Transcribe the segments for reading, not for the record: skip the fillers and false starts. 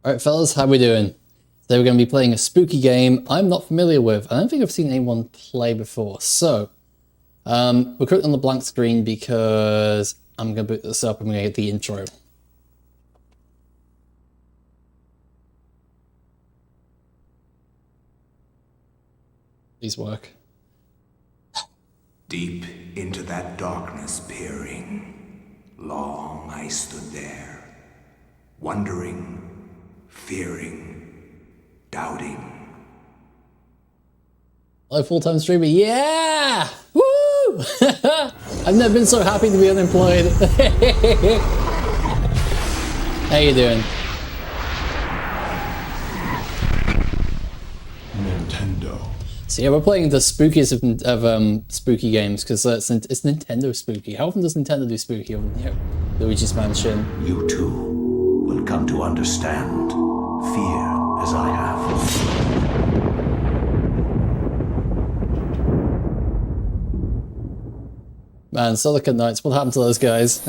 Alright fellas, how we doing? Today we're going to be playing a spooky game I'm not familiar with. I don't think I've seen anyone play before. So, we're currently on the blank screen because I'm going to boot this up and we're going to get the intro. Please work. Deep into that darkness peering, long I stood there, wondering, fearing, doubting. Hello, full-time streamer. Yeah! Woo! I've never been so happy to be unemployed. How you doing? Nintendo. So yeah, we're playing the spookiest of spooky games because it's Nintendo spooky. How often does Nintendo do spooky? You know, Luigi's Mansion. You too will come to understand fear as I have. Man, Silicon Knights, what happened to those guys?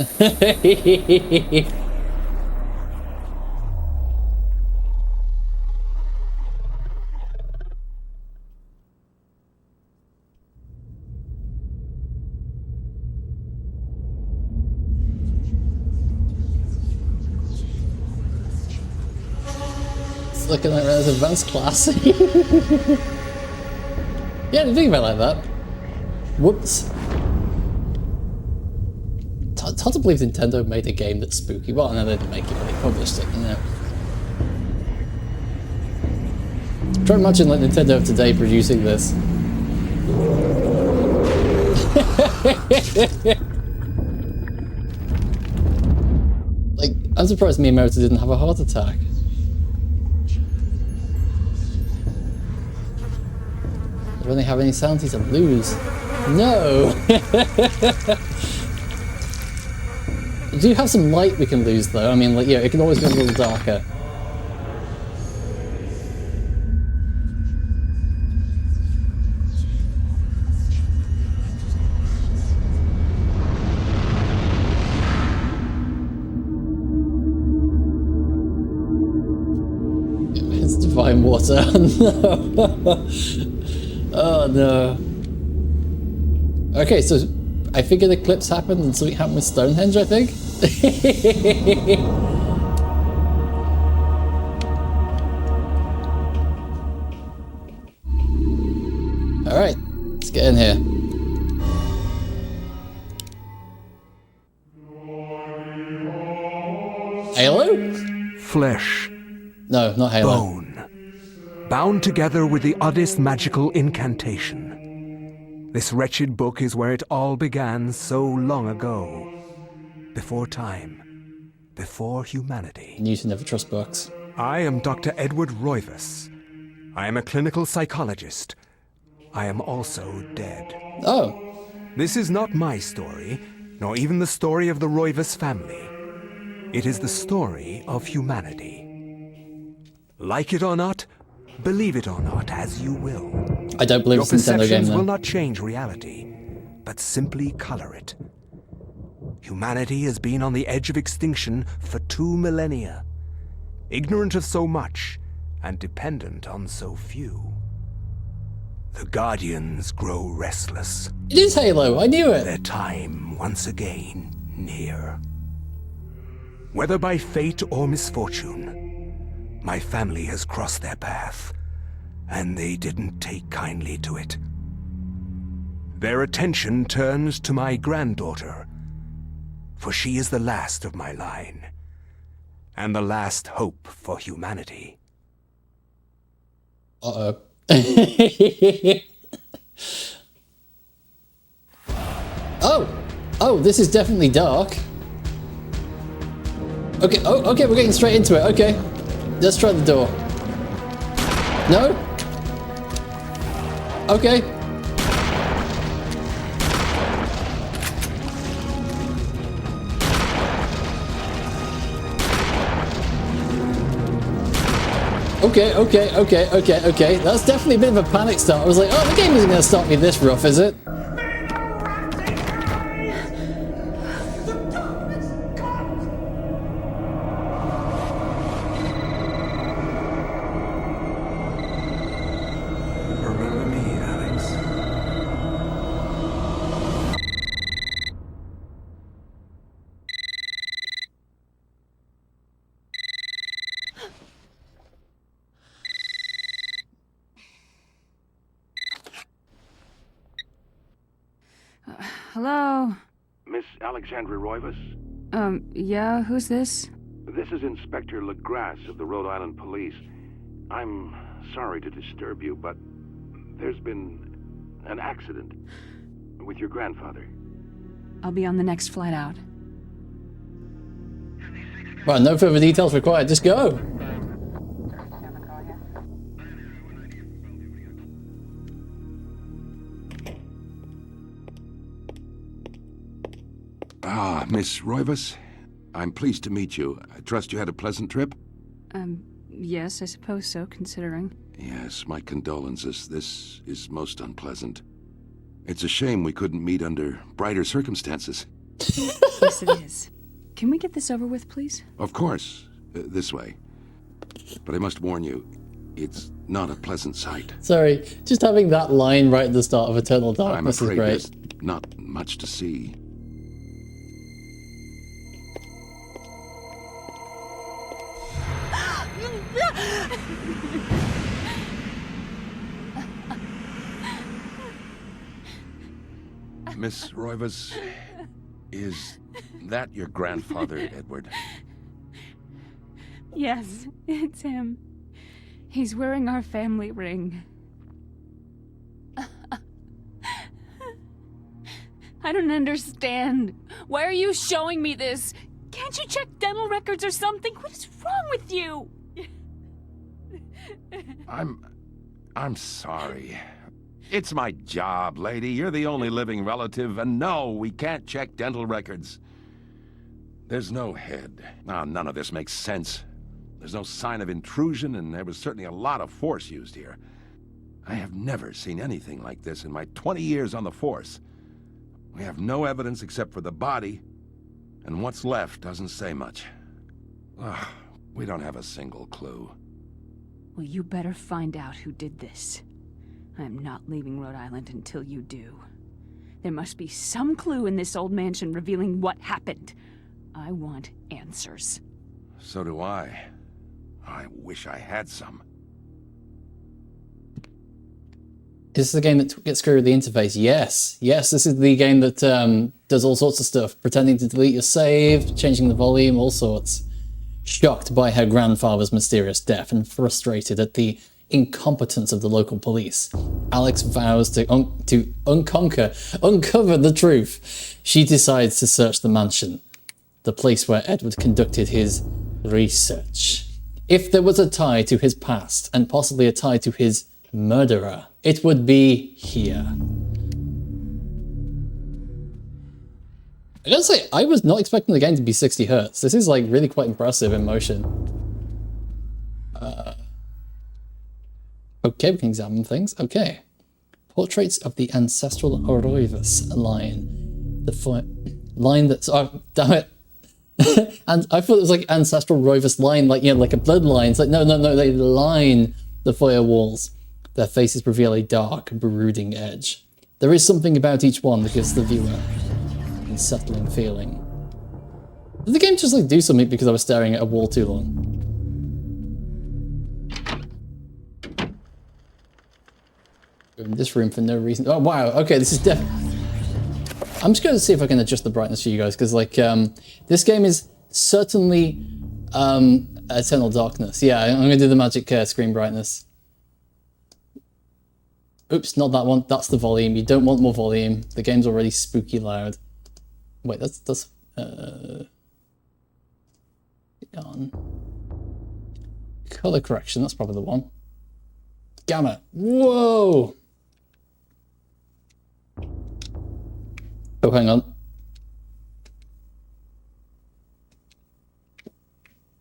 Silicon Knight René's advanced class. Yeah, I didn't think about it like that. Whoops. It's hard to believe Nintendo made a game that's spooky. Well, no, they didn't make it, but they published it, you know. Try to imagine like Nintendo of today producing this. Like, I'm surprised Miyamoto didn't have a heart attack. I don't have any sanity to lose. No! We do have some light we can lose though. I mean, like, yeah, it can always be a little darker. It's divine water. No. Oh no. Okay, so I figured eclipse happened and something happened with Stonehenge, I think. Alright, let's get in here. Halo? Flesh. No, not Halo. Bone. Bound together with the oddest magical incantation. This wretched book is where it all began so long ago. Before time. Before humanity. You should never trust books. I am Dr. Edward Roivas. I am a clinical psychologist. I am also dead. Oh. This is not my story, nor even the story of the Roivas family. It is the story of humanity. Like it or not, believe it or not, as you will. I don't believe it's a Nintendo game, perceptions though. will not change reality, but simply color it. Humanity has been on the edge of extinction for 2 millennia, ignorant of so much and dependent on so few. The Guardians grow restless. It is Halo, I knew it! Their time once again near. Whether by fate or misfortune, my family has crossed their path, and they didn't take kindly to it. Their attention turns to my granddaughter, for she is the last of my line, and the last hope for humanity. Uh-oh. Oh, this is definitely dark. Okay, okay, we're getting straight into it, okay. Let's try the door. No? Okay. Okay. That's definitely a bit of a panic start. I was like, oh, the game isn't going to start me this rough, is it? Hello? Miss Alexandra Roivas? Yeah, who's this? This is Inspector LeGrasse of the Rhode Island Police. I'm sorry to disturb you, but there's been an accident with your grandfather. I'll be on the next flight out. Right, no further details required, just go! Ah, Miss Roivas. I'm pleased to meet you. I trust you had a pleasant trip? Yes, I suppose so, considering. Yes, my condolences. This is most unpleasant. It's a shame we couldn't meet under brighter circumstances. Yes, it is. Can we get this over with, please? Of course. This way. But I must warn you, it's not a pleasant sight. Sorry, just having that line right at the start of Eternal I'm Darkness is afraid great. there's not much to see. Miss Roivas, is that your grandfather, Edward? Yes, it's him. He's wearing our family ring. I don't understand. Why are you showing me this? Can't you check dental records or something? What is wrong with you? I'm sorry. It's my job, lady. You're the only living relative, and no, we can't check dental records. There's no head. None of this makes sense. There's no sign of intrusion, and there was certainly a lot of force used here. I have never seen anything like this in my 20 years on the force. We have no evidence except for the body, and what's left doesn't say much. Ugh, we don't have a single clue. Well, you better find out who did this. I'm not leaving Rhode Island until you do. There must be some clue in this old mansion revealing what happened. I want answers. So do I. I wish I had some. Is this the game that gets screwed with the interface? Yes. Yes, this is the game that does all sorts of stuff. Pretending to delete your save, changing the volume, all sorts. Shocked by her grandfather's mysterious death and frustrated at the incompetence of the local police, Alex vows to uncover the truth. She decides to search the mansion, the place where Edward conducted his research. If there was a tie to his past, and possibly a tie to his murderer, it would be here. I gotta say, I was not expecting the game to be 60 Hz. This is like really quite impressive in motion. Okay, we can examine things. Okay. Portraits of the ancestral Roivas line. The line that's... Oh, damn it. And I thought it was like ancestral Roivas line, like, you know, like a bloodline. It's like, no, they line the foyer walls. Their faces reveal a dark, brooding edge. There is something about each one that gives the viewer an unsettling feeling. Did the game just like do something because I was staring at a wall too long? In this room for no reason. Oh wow, okay, this is definitely... I'm just going to see if I can adjust the brightness for you guys, because like, this game is certainly Eternal Darkness. Yeah, I'm going to do the magic screen brightness. Oops, not that one. That's the volume. You don't want more volume. The game's already spooky loud. Wait, that's on. Color correction, that's probably the one. Gamma. Whoa! Oh, hang on.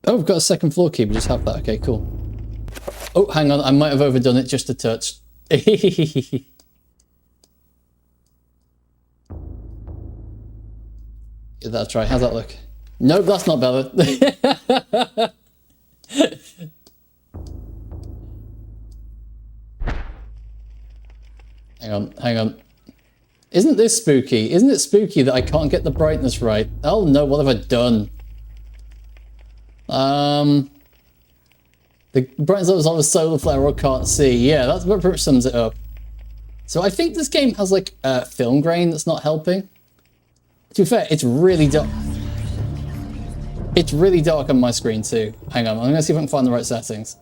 Oh, we've got a second floor key. We just have that. Okay, cool. Oh, hang on. I might have overdone it just a touch. Give that a try. How's that look? Nope, that's not better. Hang on. Isn't this spooky? Isn't it spooky that I can't get the brightness right? Oh no, what have I done? The brightness levels on the solar flare I can't see. Yeah, that's what pretty much sums it up. So I think this game has like film grain that's not helping. To be fair, it's really dark. It's really dark on my screen too. Hang on, I'm gonna see if I can find the right settings.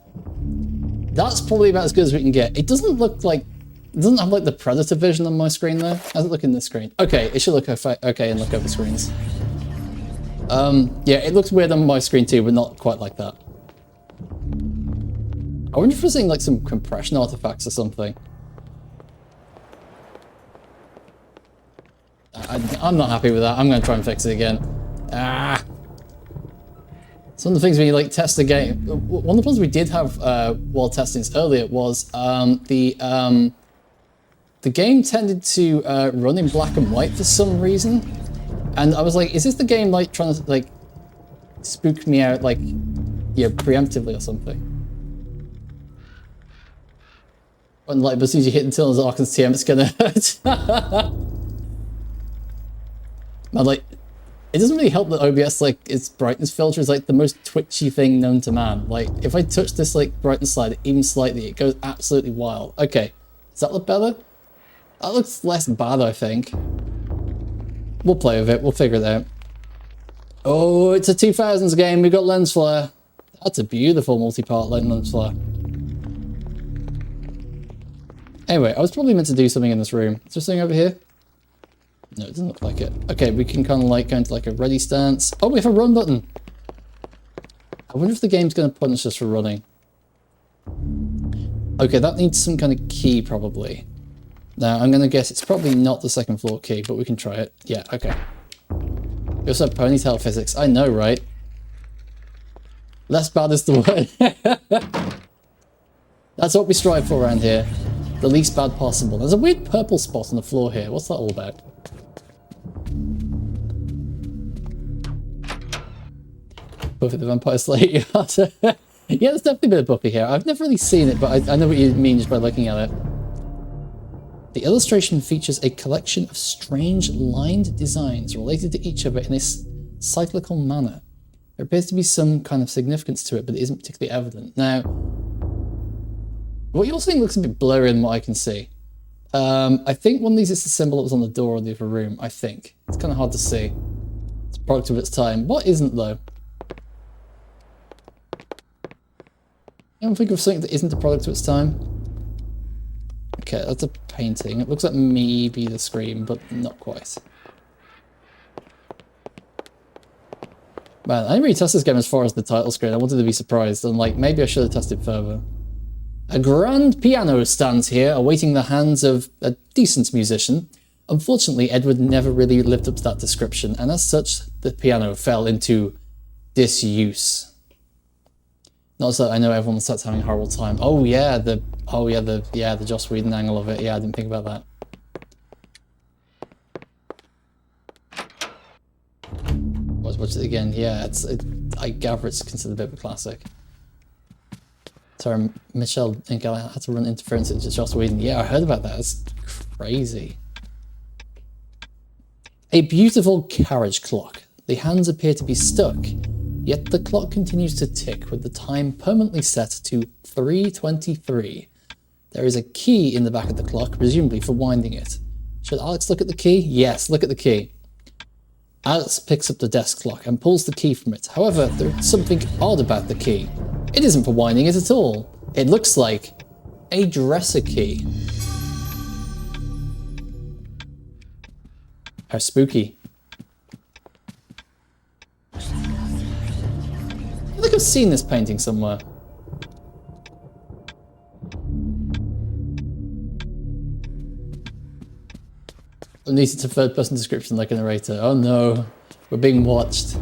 That's probably about as good as we can get. It doesn't look like, it doesn't have like the Predator vision on my screen though. How's it look in this screen? Okay, it should look okay and look over screens. Yeah, it looks weird on my screen too, but not quite like that. I wonder if we're seeing like some compression artifacts or something. I'm not happy with that. I'm going to try and fix it again. Ah! Some of the things when you like test the game. One of the problems we did have while testing this earlier was the game tended to run in black and white for some reason. And I was like, is this the game like trying to like spook me out like, yeah, preemptively or something? And like, as soon as you hit Internals Arcan's TM, it's gonna hurt. Man, like, it doesn't really help that OBS, like, its brightness filter is like the most twitchy thing known to man. Like, if I touch this like brightness slider even slightly, it goes absolutely wild. Okay, does that look better? That looks less bad, I think. We'll play with it. We'll figure it out. Oh, it's a 2000s game. We've got lens flare. That's a beautiful multi-part lens flare. Anyway, I was probably meant to do something in this room. Is there something over here? No, it doesn't look like it. Okay, we can kind of like go into like a ready stance. Oh, we have a run button. I wonder if the game's going to punish us for running. Okay, that needs some kind of key probably. Now, I'm going to guess it's probably not the second floor key, but we can try it. Yeah, okay. We also have ponytail physics. I know, right? Less bad is the word. That's what we strive for around here. The least bad possible. There's a weird purple spot on the floor here. What's that all about? Buffy the Vampire Slayer. Yeah, there's definitely a bit of Buffy here. I've never really seen it, but I know what you mean just by looking at it. The illustration features a collection of strange lined designs related to each other in a cyclical manner. There appears to be some kind of significance to it, but it isn't particularly evident. Now, what you're seeing looks a bit blurry in what I can see. I think one of these is the symbol that was on the door of the other room, I think. It's kind of hard to see. It's a product of its time. What isn't, though? You don't think of something that isn't a product of its time? Okay, that's a painting. It looks like maybe the Scream, but not quite. Man, I didn't really test this game as far as the title screen. I wanted to be surprised, and like, maybe I should have tested further. A grand piano stands here, awaiting the hands of a decent musician. Unfortunately, Edward never really lived up to that description, and as such, the piano fell into disuse. Not so that I know everyone starts having a horrible time. Oh yeah, the Joss Whedon angle of it. Yeah, I didn't think about that. Watch it again. Yeah, I gather it's considered a bit of a classic. Sorry, Michelle and Gallagher had to run interference into Joss Whedon. Yeah, I heard about that. It's crazy. A beautiful carriage clock. The hands appear to be stuck, yet the clock continues to tick with the time permanently set to 3:23. There is a key in the back of the clock, presumably for winding it. Should Alex look at the key? Yes, look at the key. Alex picks up the desk clock and pulls the key from it. However, there's something odd about the key. It isn't for winding it at all. It looks like a dresser key. How spooky. I think I've seen this painting somewhere. I need it a third-person description like a narrator. Oh no, we're being watched.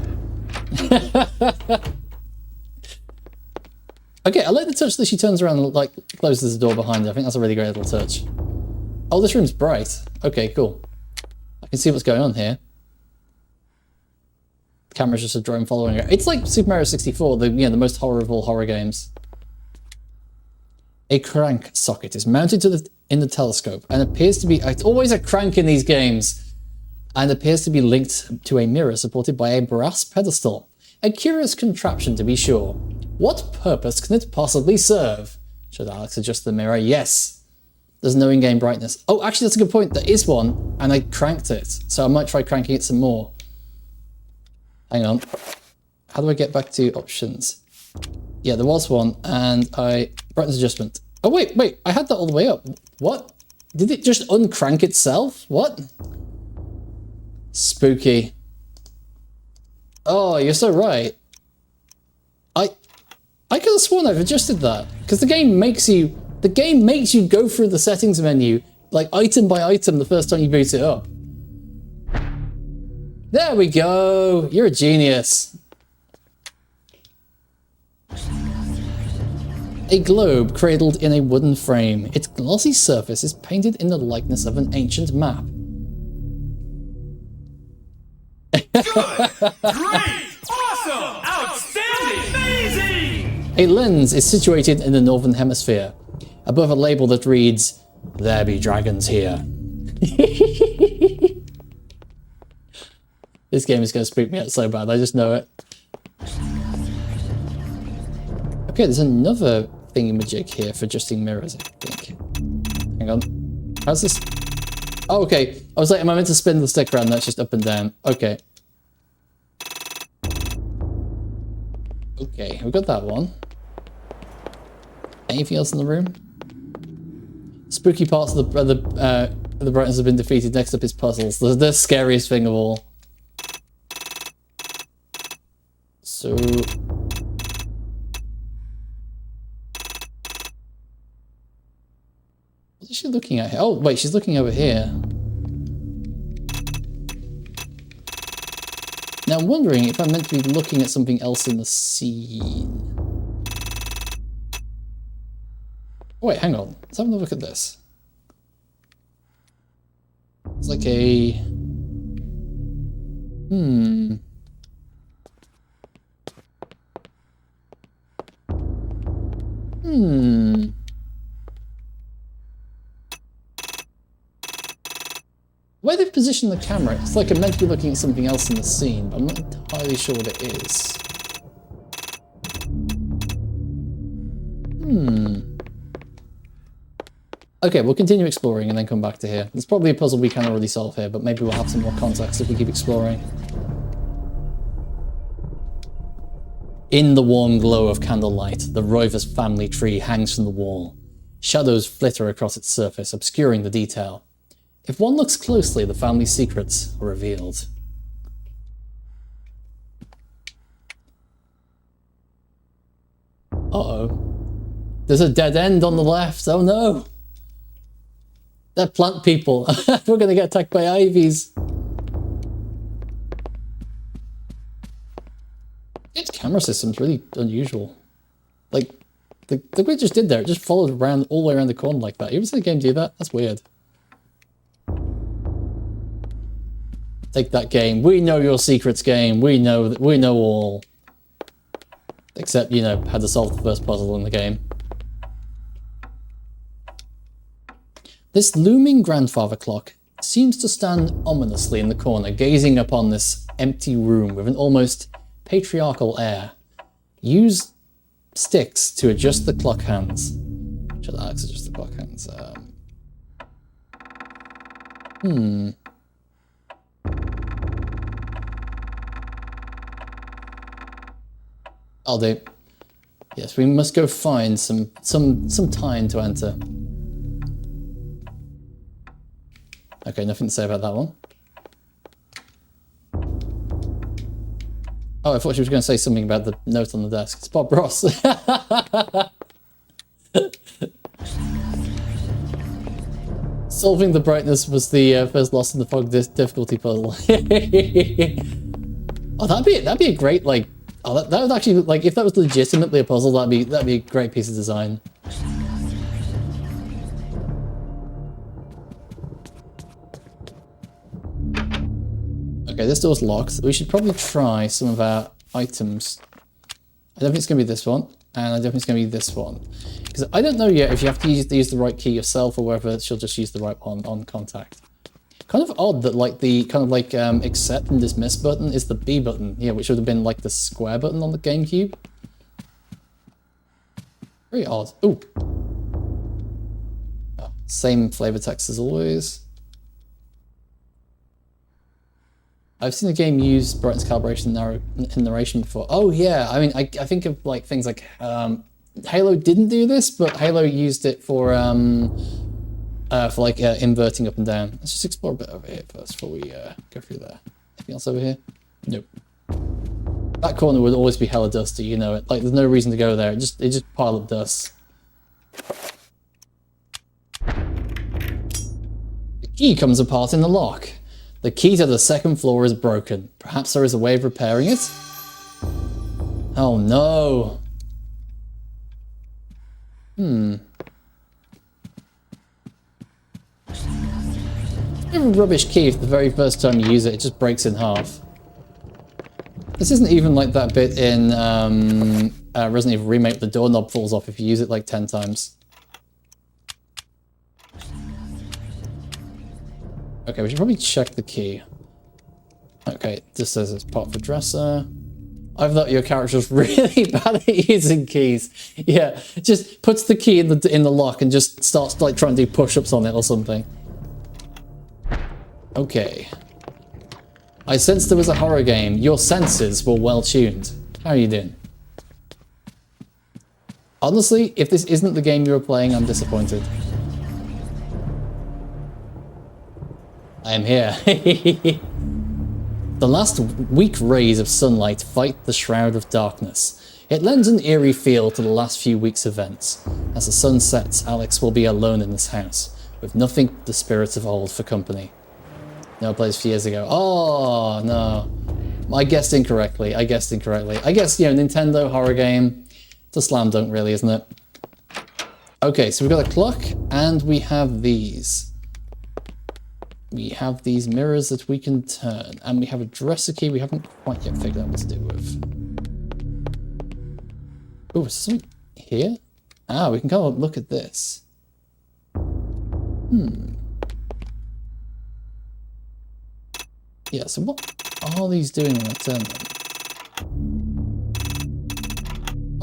Okay, I like the touch that she turns around and like closes the door behind her. I think that's a really great little touch. Oh, this room's bright. Okay, cool. I can see what's going on here. The camera's just a drone following her. It's like Super Mario 64, the most horror of all horror games. A crank socket is mounted in the telescope and appears to be... It's always a crank in these games. And appears to be linked to a mirror supported by a brass pedestal. A curious contraption, to be sure. What purpose can it possibly serve? Should Alex adjust the mirror? Yes. There's no in-game brightness. Oh, actually, that's a good point. There is one, and I cranked it. So I might try cranking it some more. Hang on. How do I get back to options? Yeah, there was one, and brightness adjustment. Oh, wait. I had that all the way up. What? Did it just uncrank itself? What? Spooky. Oh, you're so right. I could have sworn I've adjusted that. Because the game makes you go through the settings menu, like item by item the first time you boot it up. There we go. You're a genius. A globe cradled in a wooden frame. Its glossy surface is painted in the likeness of an ancient map. Good! Great! Awesome! Outstanding! Amazing! A lens is situated in the northern hemisphere, above a label that reads, "There be dragons here." This game is going to spook me out so bad, I just know it. Okay, there's another thingamajig here for adjusting mirrors, I think. Hang on. How's this? Oh, okay. I was like, am I meant to spin the stick around? That's just up and down. Okay. Okay, we've got that one. Anything else in the room? Spooky parts of the brightness have been defeated. Next up is puzzles. The scariest thing of all. So... what is she looking at here? Oh, wait, she's looking over here. Now I'm wondering if I'm meant to be looking at something else in the scene. Oh, wait, hang on. Let's have a look at this. It's like a... The way they've positioned the camera, it's like I'm meant to be looking at something else in the scene, but I'm not entirely sure what it is. Okay, we'll continue exploring and then come back to here. There's probably a puzzle we can already solve here, but maybe we'll have some more context if we keep exploring. In the warm glow of candlelight, the Roivas family tree hangs from the wall. Shadows flitter across its surface, obscuring the detail. If one looks closely, the family's secrets are revealed. Uh-oh. There's a dead end on the left. Oh no! They're plant people. We're gonna get attacked by ivies. Its camera system's really unusual. Like, the way it just did there, it just followed around all the way around the corner like that. You ever seen a game do that? That's weird. Take that game. We know your secrets, game. We know all. Except, you know, had to solve the first puzzle in the game. This looming grandfather clock seems to stand ominously in the corner, gazing upon this empty room with an almost patriarchal air. Use sticks to adjust the clock hands. Shall Alex adjust the clock hands? I'll do. Yes, we must go find some time to enter. Okay, nothing to say about that one. Oh, I thought she was going to say something about the note on the desk. It's Bob Ross. Solving the brightness was the first Lost in the Fog difficulty puzzle. Oh, that'd be a great, like... Oh, that would actually, like, if that was legitimately a puzzle, that'd be a great piece of design. Okay, this door's locked. We should probably try some of our items. I don't think it's going to be this one, and I don't think it's going to be this one. Because I don't know yet if you have to use the right key yourself or whether she'll just use the right one on contact. Kind of odd that like the kind of like accept and dismiss button is the B button, yeah, which would have been like the square button on the GameCube. Very odd. Ooh. Oh, Same flavor text as always. I've seen the game use brightness calibration in narration before. Oh yeah, I mean, I think of like things like Halo didn't do this, but Halo used it for like inverting up and down. Let's just explore a bit over here first before we go through there. Anything else over here? Nope. That corner would always be hella dusty, you know it. Like there's no reason to go there. It just pile up dust. The key comes apart in the lock. The key to the second floor is broken. Perhaps there is a way of repairing it? Oh no. It's a bit of a rubbish key if the very first time you use it, it just breaks in half. This isn't even like that bit in Resident Evil Remake, the doorknob falls off if you use it like 10 times. Okay, we should probably check the key. Okay, this says it's part of the dresser. I thought your character was really bad at using keys. Yeah, just puts the key in the lock and just starts like trying to do push-ups on it or something. Okay. I sensed there was a horror game. Your senses were well tuned. How are you doing? Honestly, if this isn't the game you were playing, I'm disappointed. I am here. The last weak rays of sunlight fight the shroud of darkness. It lends an eerie feel to the last few weeks' events. As the sun sets, Alex will be alone in this house, with nothing but the spirits of old for company. No, I played this a few years ago. Oh, no. I guessed incorrectly. I guess, you know, Nintendo horror game. It's a slam dunk, really, isn't it? Okay, so we've got a clock, and we have these. We have these mirrors that we can turn, and we have a dresser key we haven't quite yet figured out what to do with. Oh, is something here? Ah, we can kind of look at this. Yeah, so what are these doing when I turn them?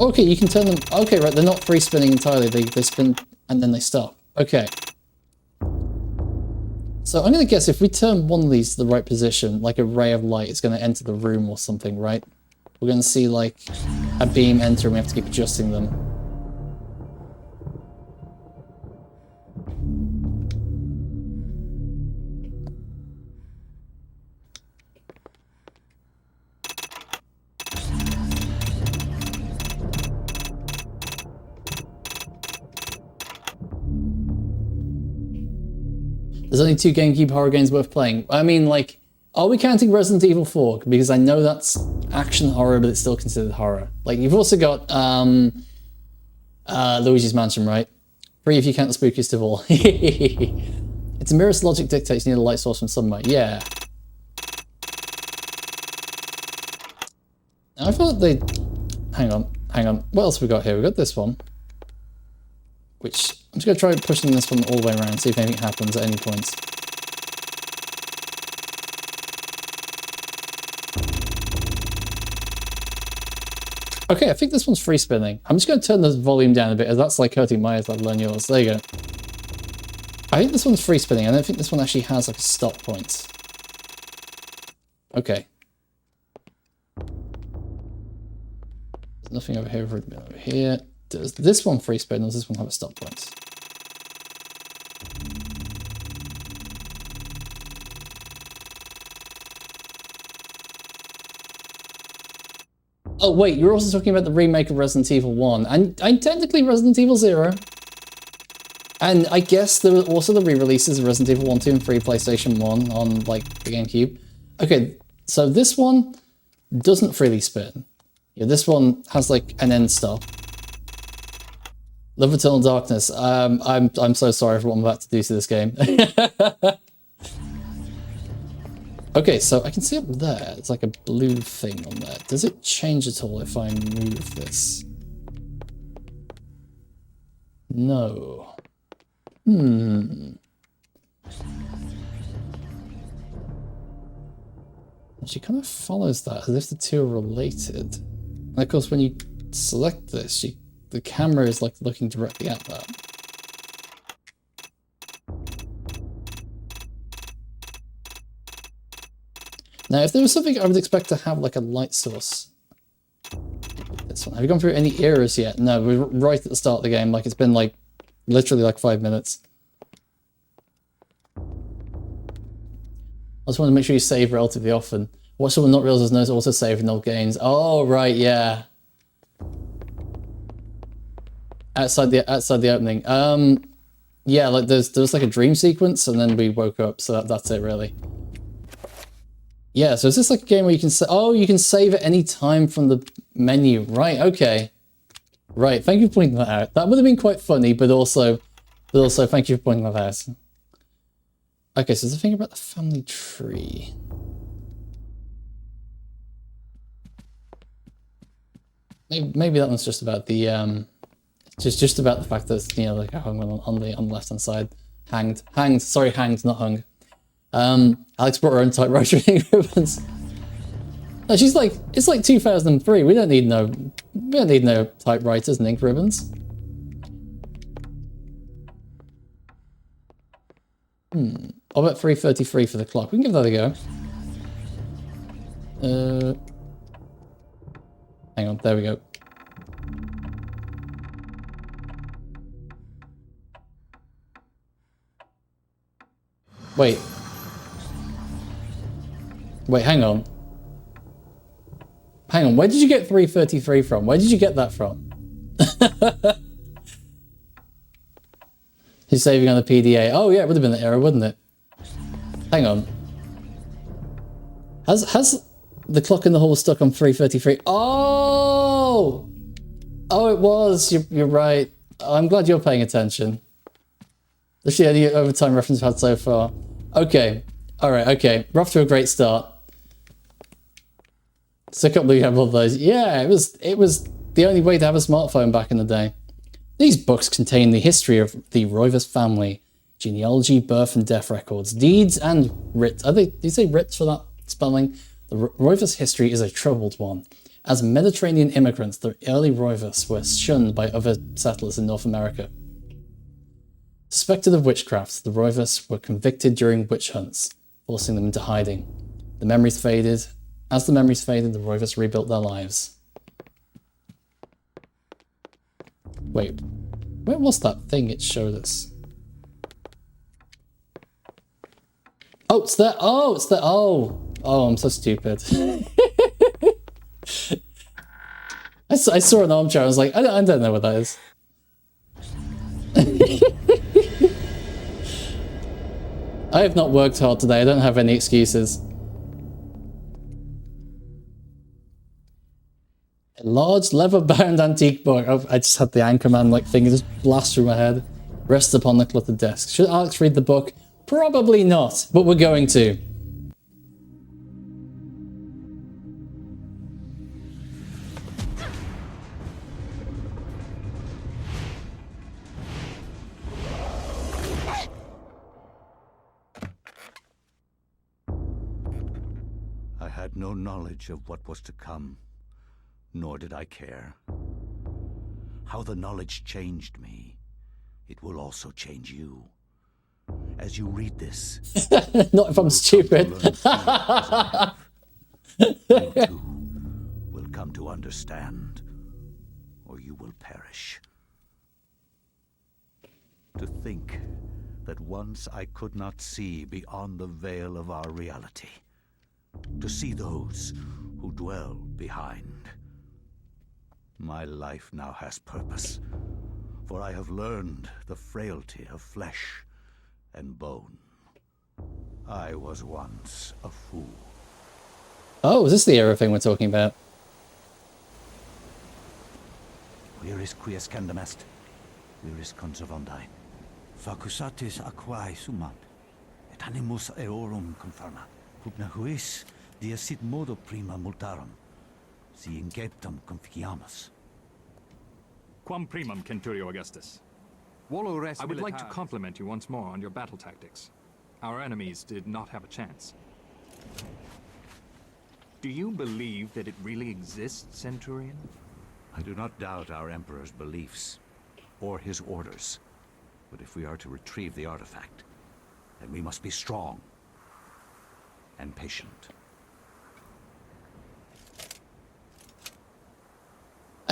Okay, you can turn them... Okay, right, they're not free spinning entirely. They spin and then they stop. Okay. So I'm going to guess if we turn one of these to the right position, like a ray of light is going to enter the room or something, right? We're going to see like a beam enter and we have to keep adjusting them. There's only 2 GameCube horror games worth playing. I mean, like, are we counting Resident Evil 4? Because I know that's action horror, but it's still considered horror. Like, you've also got Luigi's Mansion, right? 3 if you count the spookiest of all. It's a mirror's logic dictates you need a light source from somewhere. Yeah. I thought they... Hang on. What else have we got here? We've got this one. Which, I'm just going to try pushing this one all the way around, see if anything happens at any points. Okay, I think this one's free spinning. I'm just going to turn the volume down a bit, as that's like hurting my ears, let alone yours. There you go. I think this one's free spinning. I don't think this one actually has like a stop point. Okay. There's nothing over here, over here. Does this one free spin or does this one have a stop point? Oh wait, you're also talking about the remake of Resident Evil 1 and technically Resident Evil 0. And I guess there were also the re-releases of Resident Evil 1, 2 and 3 PlayStation 1 on like the GameCube. Okay, so this one doesn't freely spin. Yeah, this one has like an end stop. Love Eternal Darkness. I'm so sorry for what I'm about to do to this game. Okay, so I can see up there, it's like a blue thing on there. Does it change at all if I move this? No. She kind of follows that as if the two are related. And of course, when you select this, the camera is like looking directly at that. Now, if there was something I would expect to have like a light source. This one. Have you gone through any eras yet? No, we're right at the start of the game. Like, it's been like literally like 5 minutes. I just want to make sure you save relatively often. What someone not realize is no auto save in old games. Oh right, yeah. Outside the opening. Yeah, like there's like a dream sequence, and then we woke up. So that's it, really. Yeah. So is this like a game where you can say, oh, you can save at any time from the menu, right? Okay. Right. Thank you for pointing that out. That would have been quite funny, but also thank you for pointing that out. Okay, so there's a thing about the family tree. Maybe that one's just about the just about the fact that, you know, like hung on the left hand side, hanged, sorry, hanged, not hung. Alex brought her own typewriter ribbons. No, she's like, it's like 2003. We don't need no typewriters and ink ribbons. I'll bet 3:33 for the clock. We can give that a go. Hang on, there we go. Wait, hang on. Where did you get 3:33 from? Where did you get that from? He's saving on the PDA. Oh yeah, it would have been the error, wouldn't it? Hang on. Has the clock in the hall stuck on 3:33? Oh! Oh, it was. You're right. I'm glad you're paying attention. That's the only overtime reference I've had so far. Okay. Alright, okay. We're off to a great start. So I can't believe you have all those. Yeah, it was the only way to have a smartphone back in the day. These books contain the history of the Roivas family, genealogy, birth and death records, deeds and writs. Do you say writs for that spelling? The Roivas history is a troubled one. As Mediterranean immigrants, the early Roivas were shunned by other settlers in North America. Suspected of witchcraft, the Roivas were convicted during witch hunts, forcing them into hiding. The memories faded. As the memories faded, the Roivas rebuilt their lives. Wait, where was that thing it showed us? Oh, it's there. Oh, it's there. Oh, I'm so stupid. I saw an armchair. I was like, I don't know what that is. I have not worked hard today. I don't have any excuses. A large leather-bound antique book. Oh, I just had the Anchorman like thing just blast through my head. Rests upon the cluttered desk. Should Alex read the book? Probably not, but we're going to. I had no knowledge of what was to come, nor did I care. How the knowledge changed me, it will also change you. As you read this, not if I'm stupid. You too will come to understand, or you will perish. To think that once I could not see beyond the veil of our reality, to see those who dwell behind. My life now has purpose, for I have learned the frailty of flesh and bone. I was once a fool. Oh, is this the era thing we're talking about? Where is quies candamest? Where is conservandi? Facusatis aquae sumat, et animus eorum conferma. Pugna huis, dia sit modo prima multarum, si inceptum conficiamus. Quam primum, Centurio Augustus. I would like to compliment you once more on your battle tactics. Our enemies did not have a chance. Do you believe that it really exists, Centurion? I do not doubt our Emperor's beliefs, or his orders. But if we are to retrieve the artifact, then we must be strong and patient.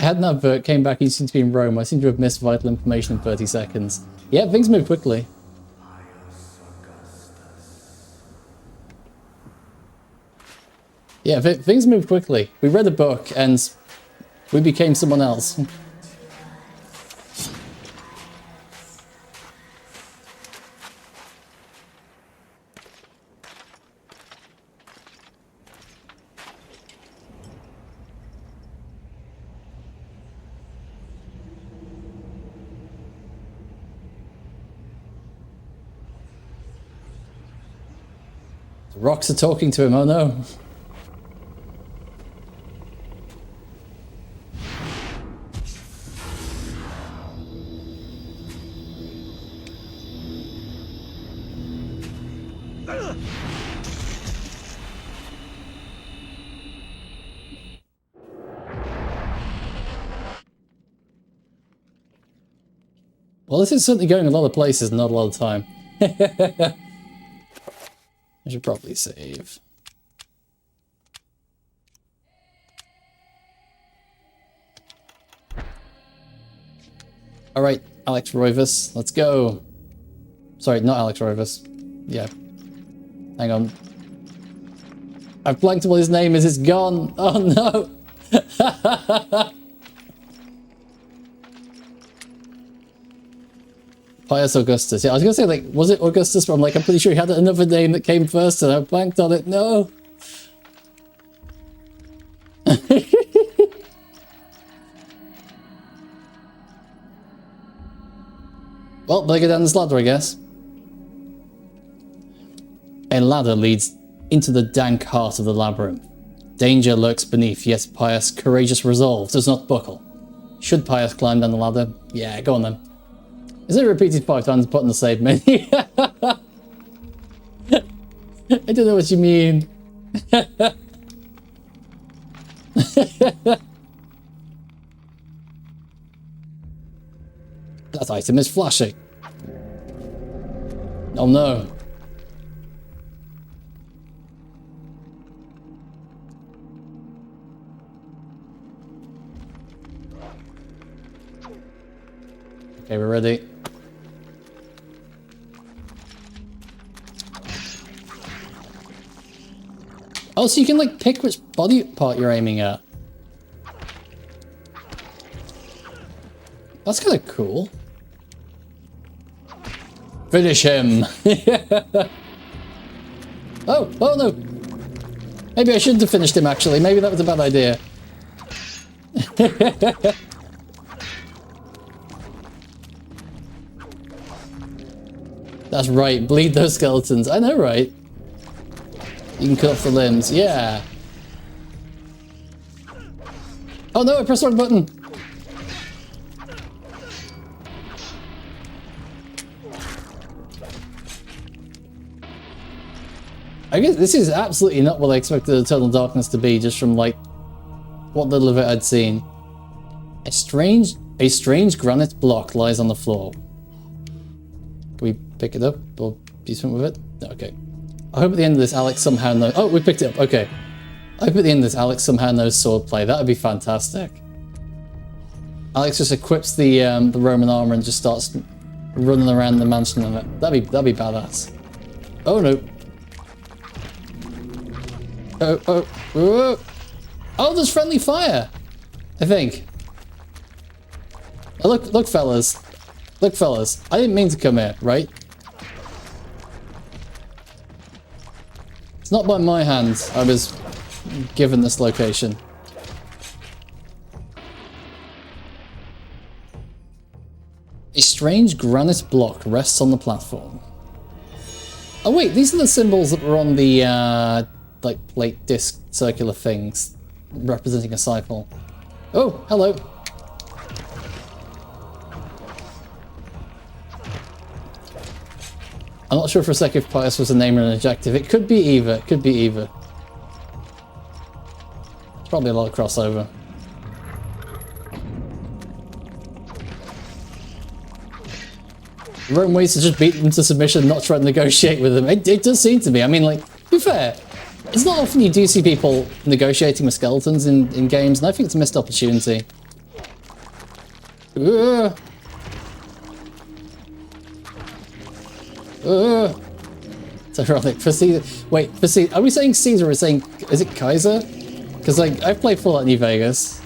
had an advert, came back, you seem to be in Rome. I seem to have missed vital information in 30 seconds. Yeah, things move quickly. Yeah, things move quickly. We read a book and we became someone else. The rocks are talking to him, oh no. Well, this is certainly going a lot of places, not a lot of time. I should probably save. Alright, Alex Roivas, let's go. Sorry, not Alex Roivas. Yeah. Hang on. I've blanked what his name is, it's gone! Oh no! Pius Augustus. Yeah, I was gonna say, like, was it Augustus? But I'm like, I'm pretty sure he had another name that came first and I blanked on it. No! Well, better go down this ladder, I guess. A ladder leads into the dank heart of the labyrinth. Danger lurks beneath, yet Pius' courageous resolve does not buckle. Should Pius climb down the ladder? Yeah, go on then. Is it repeated 5 times put in the save menu? I don't know what you mean. That item is flashing. Oh no. Okay, we're ready. Oh, so you can like pick which body part you're aiming at. That's kind of cool. Finish him. Oh no. Maybe I shouldn't have finished him actually. Maybe that was a bad idea. That's right, bleed those skeletons. I know, right? You can cut off the limbs, yeah. Oh no, I pressed the wrong button. I guess this is absolutely not what I expected Eternal Darkness to be, just from like what little of it I'd seen. A strange granite block lies on the floor. Can we pick it up or do something with it? No, okay. I hope at the end of this Alex somehow knows... Oh, we picked it up, okay. I hope at the end of this Alex somehow knows swordplay. That would be fantastic. Alex just equips the Roman armor and just starts running around the mansion on it. That'd be badass. Oh no. Oh, there's friendly fire, I think. Oh, look fellas. Look fellas, I didn't mean to come here, right? It's not by my hand I was given this location. A strange granite block rests on the platform. Oh wait, these are the symbols that were on the like plate disc circular things representing a cycle. Oh, hello. I'm not sure for a sec if Pius was a name or an adjective. It could be either. It could be either. There's probably a lot of crossover. Rome ways to just beat them to submission, not try to negotiate with them. It does seem to be. I mean, like, to be fair, it's not often you do see people negotiating with skeletons in games, and I think it's a missed opportunity. It's ironic. For Caesar. Wait, for Caesar. Are we saying Caesar or are we saying. Is it Kaiser? Because, like, I've played Fallout New Vegas.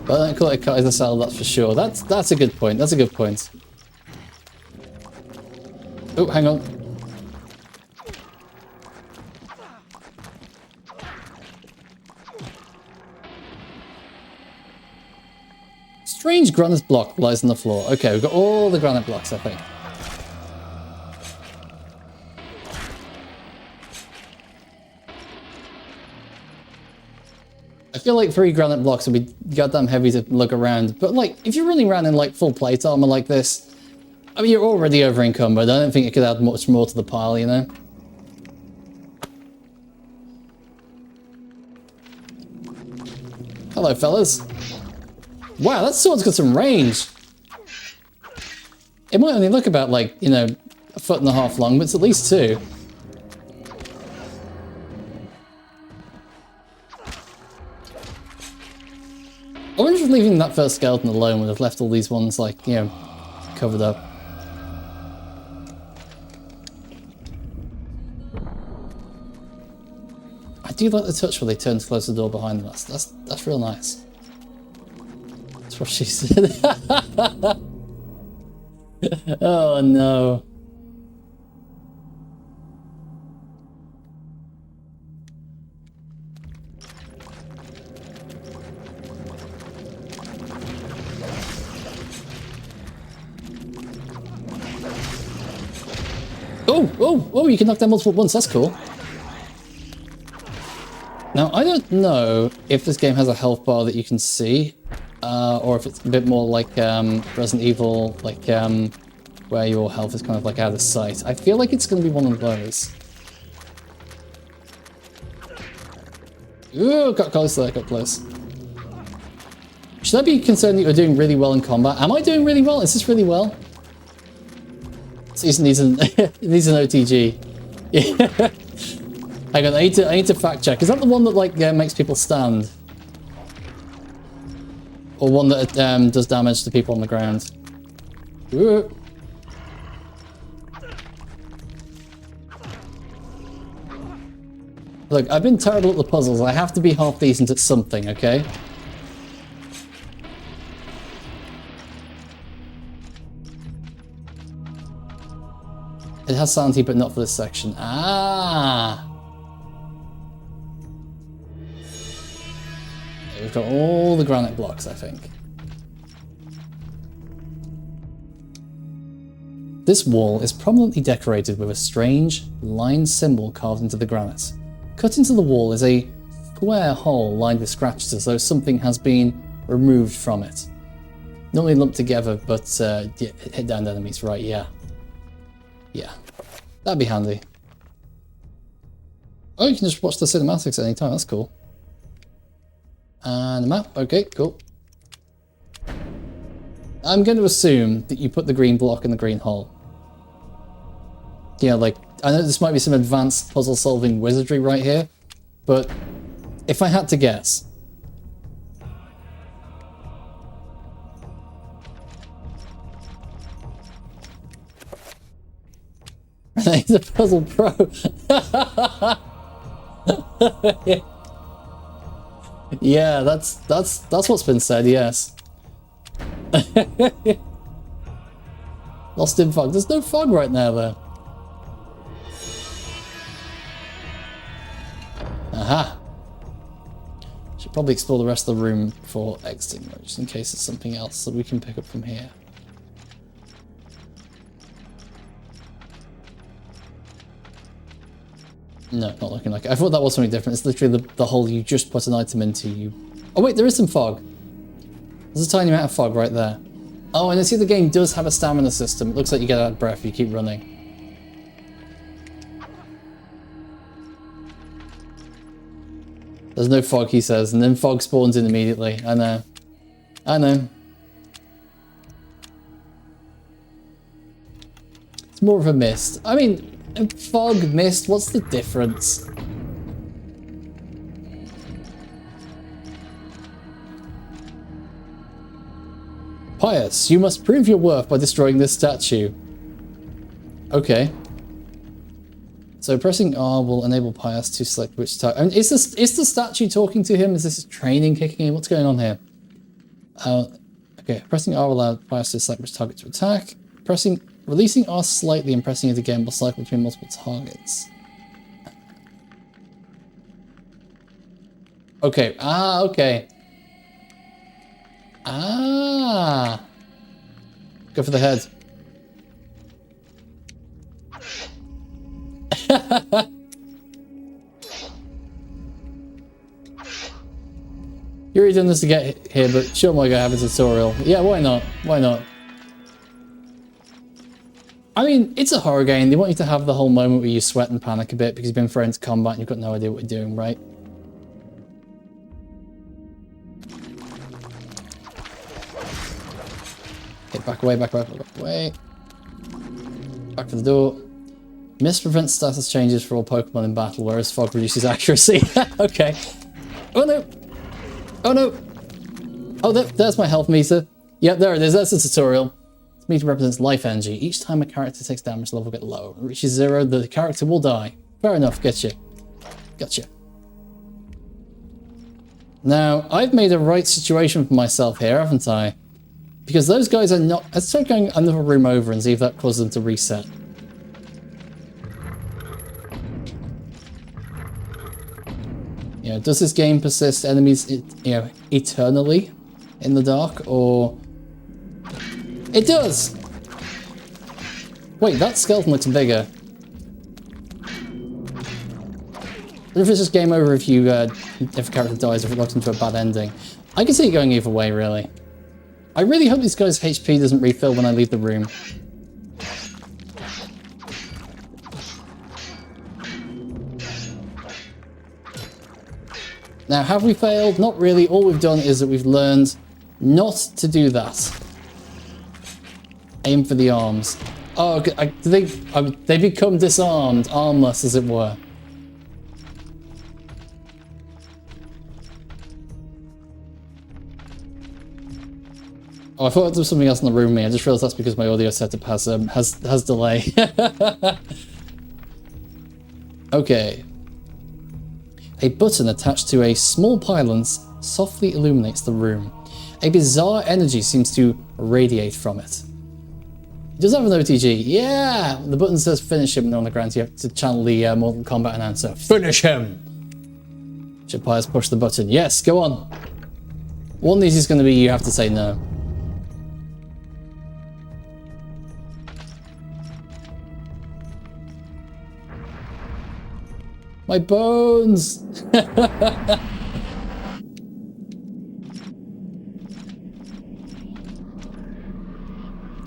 But I don't call it a Kaiser cell, that's for sure. That's a good point. That's a good point. Oh, hang on. Strange granite block lies on the floor. Okay, we've got all the granite blocks, I think. I feel like 3 granite blocks would be goddamn heavy to look around, but like, if you're running around in like full plate armor like this, I mean, you're already over encumbered. I don't think it could add much more to the pile, you know? Hello, fellas. Wow, that sword's got some range. It might only look about like, you know, 1.5 feet long, but it's at least 2. I wonder if leaving that first skeleton alone would have left all these ones, like, you know, covered up. I do like the touch where they turn to close the door behind them. That's real nice. That's what she said. Oh no. Oh, you can knock down multiple ones, that's cool. Now, I don't know if this game has a health bar that you can see, or if it's a bit more like Resident Evil, like where your health is kind of like out of sight. I feel like it's going to be one of those. Ooh, got close there, got close. Should I be concerned that you're doing really well in combat? Am I doing really well? Is this really well? Season needs an OTG. Yeah. Hang on, I need to fact check. Is that the one that like makes people stand, or one that does damage to people on the ground? Ooh. Look, I've been terrible at the puzzles. I have to be half decent at something, okay? It has sanity, but not for this section. Ah! We've got all the granite blocks, I think. This wall is prominently decorated with a strange, lined symbol carved into the granite. Cut into the wall is a square hole lined with scratches as though something has been removed from it. Normally lumped together, but yeah, hit down enemies, right, yeah. Yeah, that'd be handy. Oh, you can just watch the cinematics at any time, that's cool. And the map, okay, cool. I'm going to assume that you put the green block in the green hole. Yeah, like, I know this might be some advanced puzzle solving wizardry right here, but if I had to guess, he's a puzzle pro. Yeah, that's what's been said, yes. Lost in fog. There's no fog right now, though. Aha. Should probably explore the rest of the room before exiting, just in case there's something else that we can pick up from here. No, not looking like it. I thought that was something different. It's literally the hole you just put an item into. Oh wait, there is some fog. There's a tiny amount of fog right there. Oh, and I see the game does have a stamina system. It looks like you get out of breath if you keep running. There's no fog, he says, and then fog spawns in immediately. I know. I know. It's more of a mist. I mean, fog, mist, what's the difference? Pious, you must prove your worth by destroying this statue. Okay. So pressing R will enable Pious to select which type. I mean, is the statue talking to him? Is this training kicking in? What's going on here? Okay, pressing R will allow Pious to select which target to attack. Releasing R slightly and pressing it again will cycle between multiple targets. Okay. Ah, okay. Ah. Go for the head. You're already done this to get here, but sure, my guy have a tutorial. Yeah, why not? Why not? I mean, it's a horror game. They want you to have the whole moment where you sweat and panic a bit because you've been thrown into combat and you've got no idea what you're doing, right? Okay, back away, back away, back away. Back for the door. Mist prevents status changes for all Pokemon in battle, whereas fog reduces accuracy. Okay. Oh no! Oh no! Oh, there's my health meter. Yep, there it is. That's the tutorial. This meter represents life energy. Each time a character takes damage, the level will get low. When it reaches 0, the character will die. Fair enough, getcha. Gotcha. Now, I've made a right situation for myself here, haven't I? Because those guys are not... Let's start going another room over and see if that causes them to reset. You know, does this game persist enemies, you know, eternally in the dark, or... It does! Wait, that skeleton looks bigger. I wonder if it's just game over if you, if a character dies, if it locks into a bad ending. I can see it going either way, really. I really hope this guy's HP doesn't refill when I leave the room. Now, have we failed? Not really. All we've done is that we've learned not to do that. Aim for the arms. Oh, they become disarmed, armless, as it were. Oh, I thought there was something else in the room with me. I just realized that's because my audio setup has delay. Okay. A button attached to a small pylon softly illuminates the room. A bizarre energy seems to radiate from it. It does have an OTG. Yeah! The button says finish him, and on the ground you have to channel the Mortal Kombat announcer. Finish him! Should Pius push the button? Yes, go on. One of these is going to be you have to say no. My bones!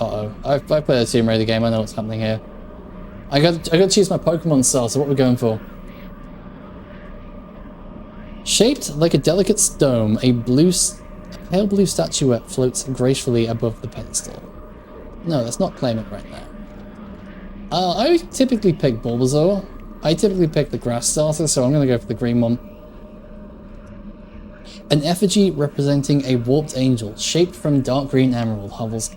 Uh-oh. I've played a Tomb Raider game, I know what's happening here. I got to choose my Pokemon cell, so what are we going for? Shaped like a delicate stone, a pale blue statuette floats gracefully above the pedestal. No, let's not claim it right now. I typically pick Bulbasaur. I typically pick the grass starter, so I'm going to go for the green one. An effigy representing a warped angel, shaped from dark green emerald, hobbles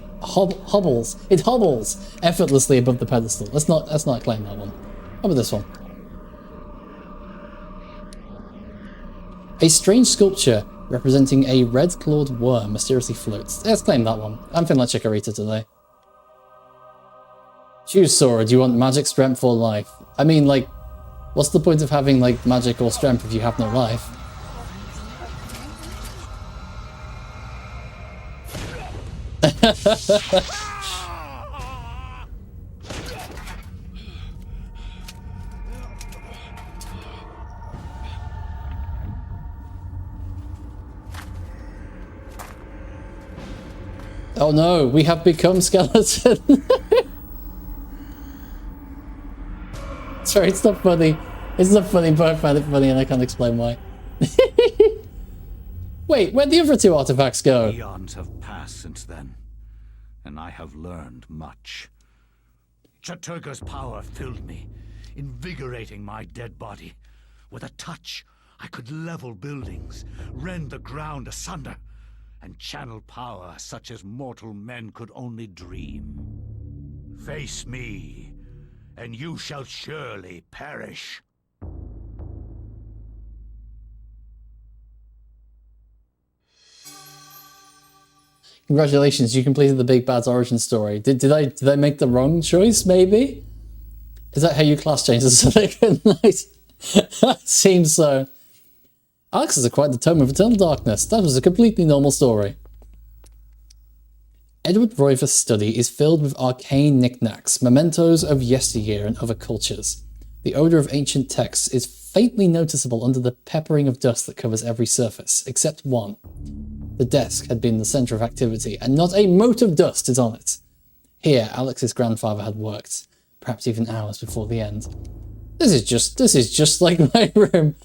effortlessly above the pedestal. Let's not claim that one. How about this one? A strange sculpture representing a red-clawed worm mysteriously floats. Let's claim that one. I'm feeling like Chikorita today. Choose Sora. Do you want magic, strength, or life? I mean, like, what's the point of having, like, magic or strength if you have no life? Oh no, we have become skeleton. Sorry, it's not funny. It's not funny, but I find it funny and I can't explain why. Wait, where'd the other 2 artifacts go? Eons have passed since then, and I have learned much. Chattur'gha's power filled me, invigorating my dead body. With a touch, I could level buildings, rend the ground asunder, and channel power such as mortal men could only dream. Face me, and you shall surely perish. Congratulations, you completed the Big Bad's origin story. Did I make the wrong choice, maybe? Is that how you class changes so they can Seems so. Alex has acquired the Tome of Eternal Darkness. That was a completely normal story. Edward Royver's study is filled with arcane knickknacks, mementos of yesteryear and other cultures. The odour of ancient texts is faintly noticeable under the peppering of dust that covers every surface, except one. The desk had been the centre of activity, and not a mote of dust is on it. Here, Alex's grandfather had worked, perhaps even hours before the end. This is just like my room.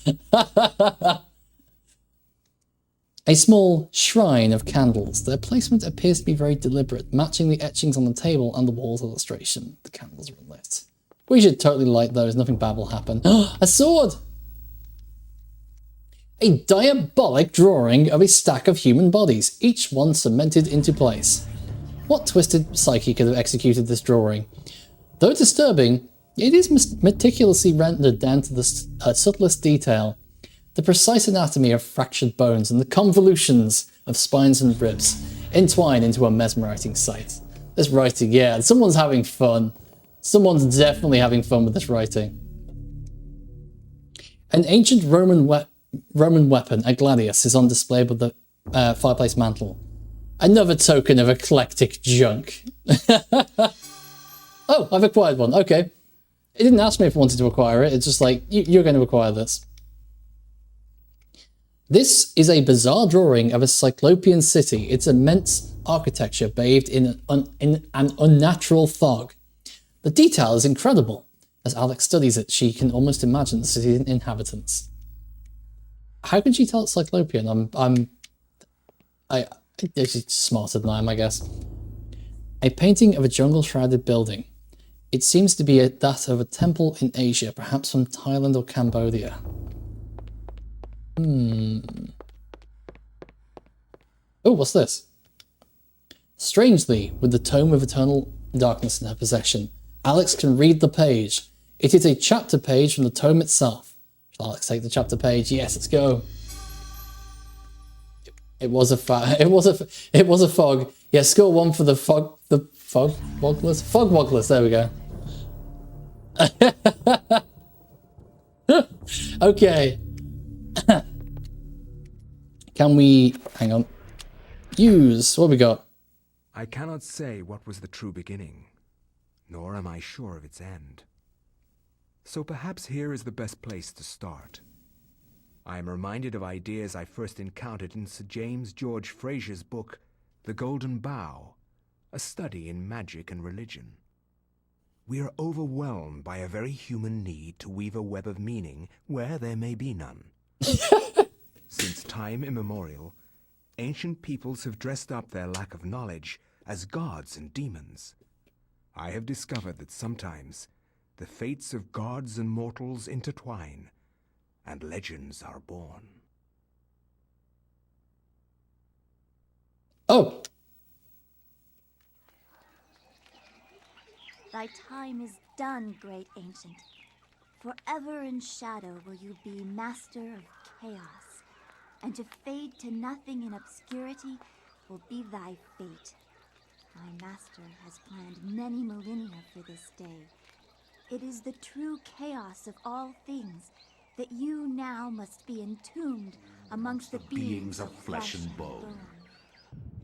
A small shrine of candles. Their placement appears to be very deliberate, matching the etchings on the table and the wall's illustration. The candles are lit. We should totally light those, nothing bad will happen. A sword! A diabolic drawing of a stack of human bodies, each one cemented into place. What twisted psyche could have executed this drawing? Though disturbing, it is meticulously rendered down to the subtlest detail. The precise anatomy of fractured bones and the convolutions of spines and ribs entwine into a mesmerizing sight. This writing, yeah, someone's having fun. Someone's definitely having fun with this writing. An ancient Roman weapon, a gladius, is on display with the fireplace mantle. Another token of eclectic junk. Oh, I've acquired one. Okay. It didn't ask me if I wanted to acquire it. It's just like, you're going to acquire this. This is a bizarre drawing of a Cyclopean city, its immense architecture bathed in an unnatural fog. The detail is incredible. As Alex studies it, she can almost imagine the city's inhabitants. How can she tell it's Cyclopean? She's smarter than I am, I guess. A painting of a jungle-shrouded building. It seems to be that of a temple in Asia, perhaps from Thailand or Cambodia. Oh, what's this? Strangely, with the Tome of Eternal Darkness in her possession, Alex can read the page. It is a chapter page from the tome itself. Shall Alex take the chapter page? Yes, let's go. It was a fog. Yeah, score 1 for the fog wogglers. Fog wogglers. There we go. Okay. Can we hang on? Use what we got? I cannot say what was the true beginning, nor am I sure of its end. So perhaps here is the best place to start. I am reminded of ideas I first encountered in Sir James George Fraser's book, The Golden Bough, a study in magic and religion. We are overwhelmed by a very human need to weave a web of meaning where there may be none. Since time immemorial, ancient peoples have dressed up their lack of knowledge as gods and demons. I have discovered that sometimes the fates of gods and mortals intertwine, and legends are born. Oh! Thy time is done, great ancient. Forever in shadow will you be master of chaos, and to fade to nothing in obscurity will be thy fate. My master has planned many millennia for this day. It is the true chaos of all things that you now must be entombed amongst the beings of flesh and bone.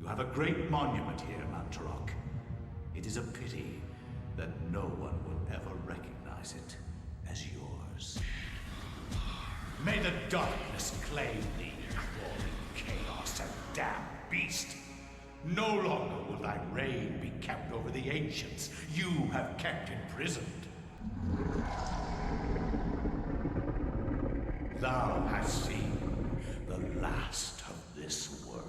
You have a great monument here, Mantarok. It is a pity that no one will ever recognize it as yours. May the darkness claim thee, crawling chaos and damned beast. No longer will thy reign be kept over the ancients you have kept imprisoned. Thou hast seen the last of this world.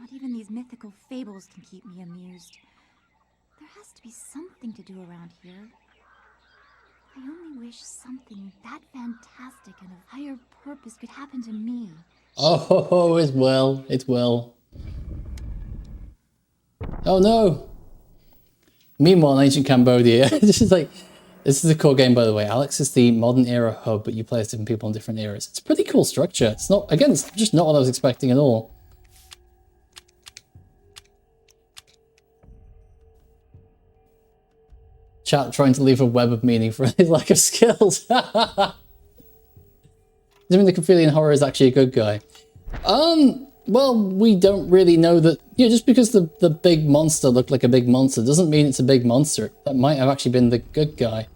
Not even these mythical fables can keep me amused. There has to be something to do around here. I only wish something that fantastic and of higher purpose could happen to me. Oh, it will. It will. Oh no! Meanwhile, in ancient Cambodia, this is a cool game, by the way. Alex is the modern era hub, but you play as different people in different eras. It's a pretty cool structure. It's not, again, it's just not what I was expecting at all. Chat trying to leave a web of meaning for any lack of skills. I mean, the Caphilian horror is actually a good guy. Well, we don't really know that, just because the big monster looked like a big monster doesn't mean it's a big monster. That might have actually been the good guy.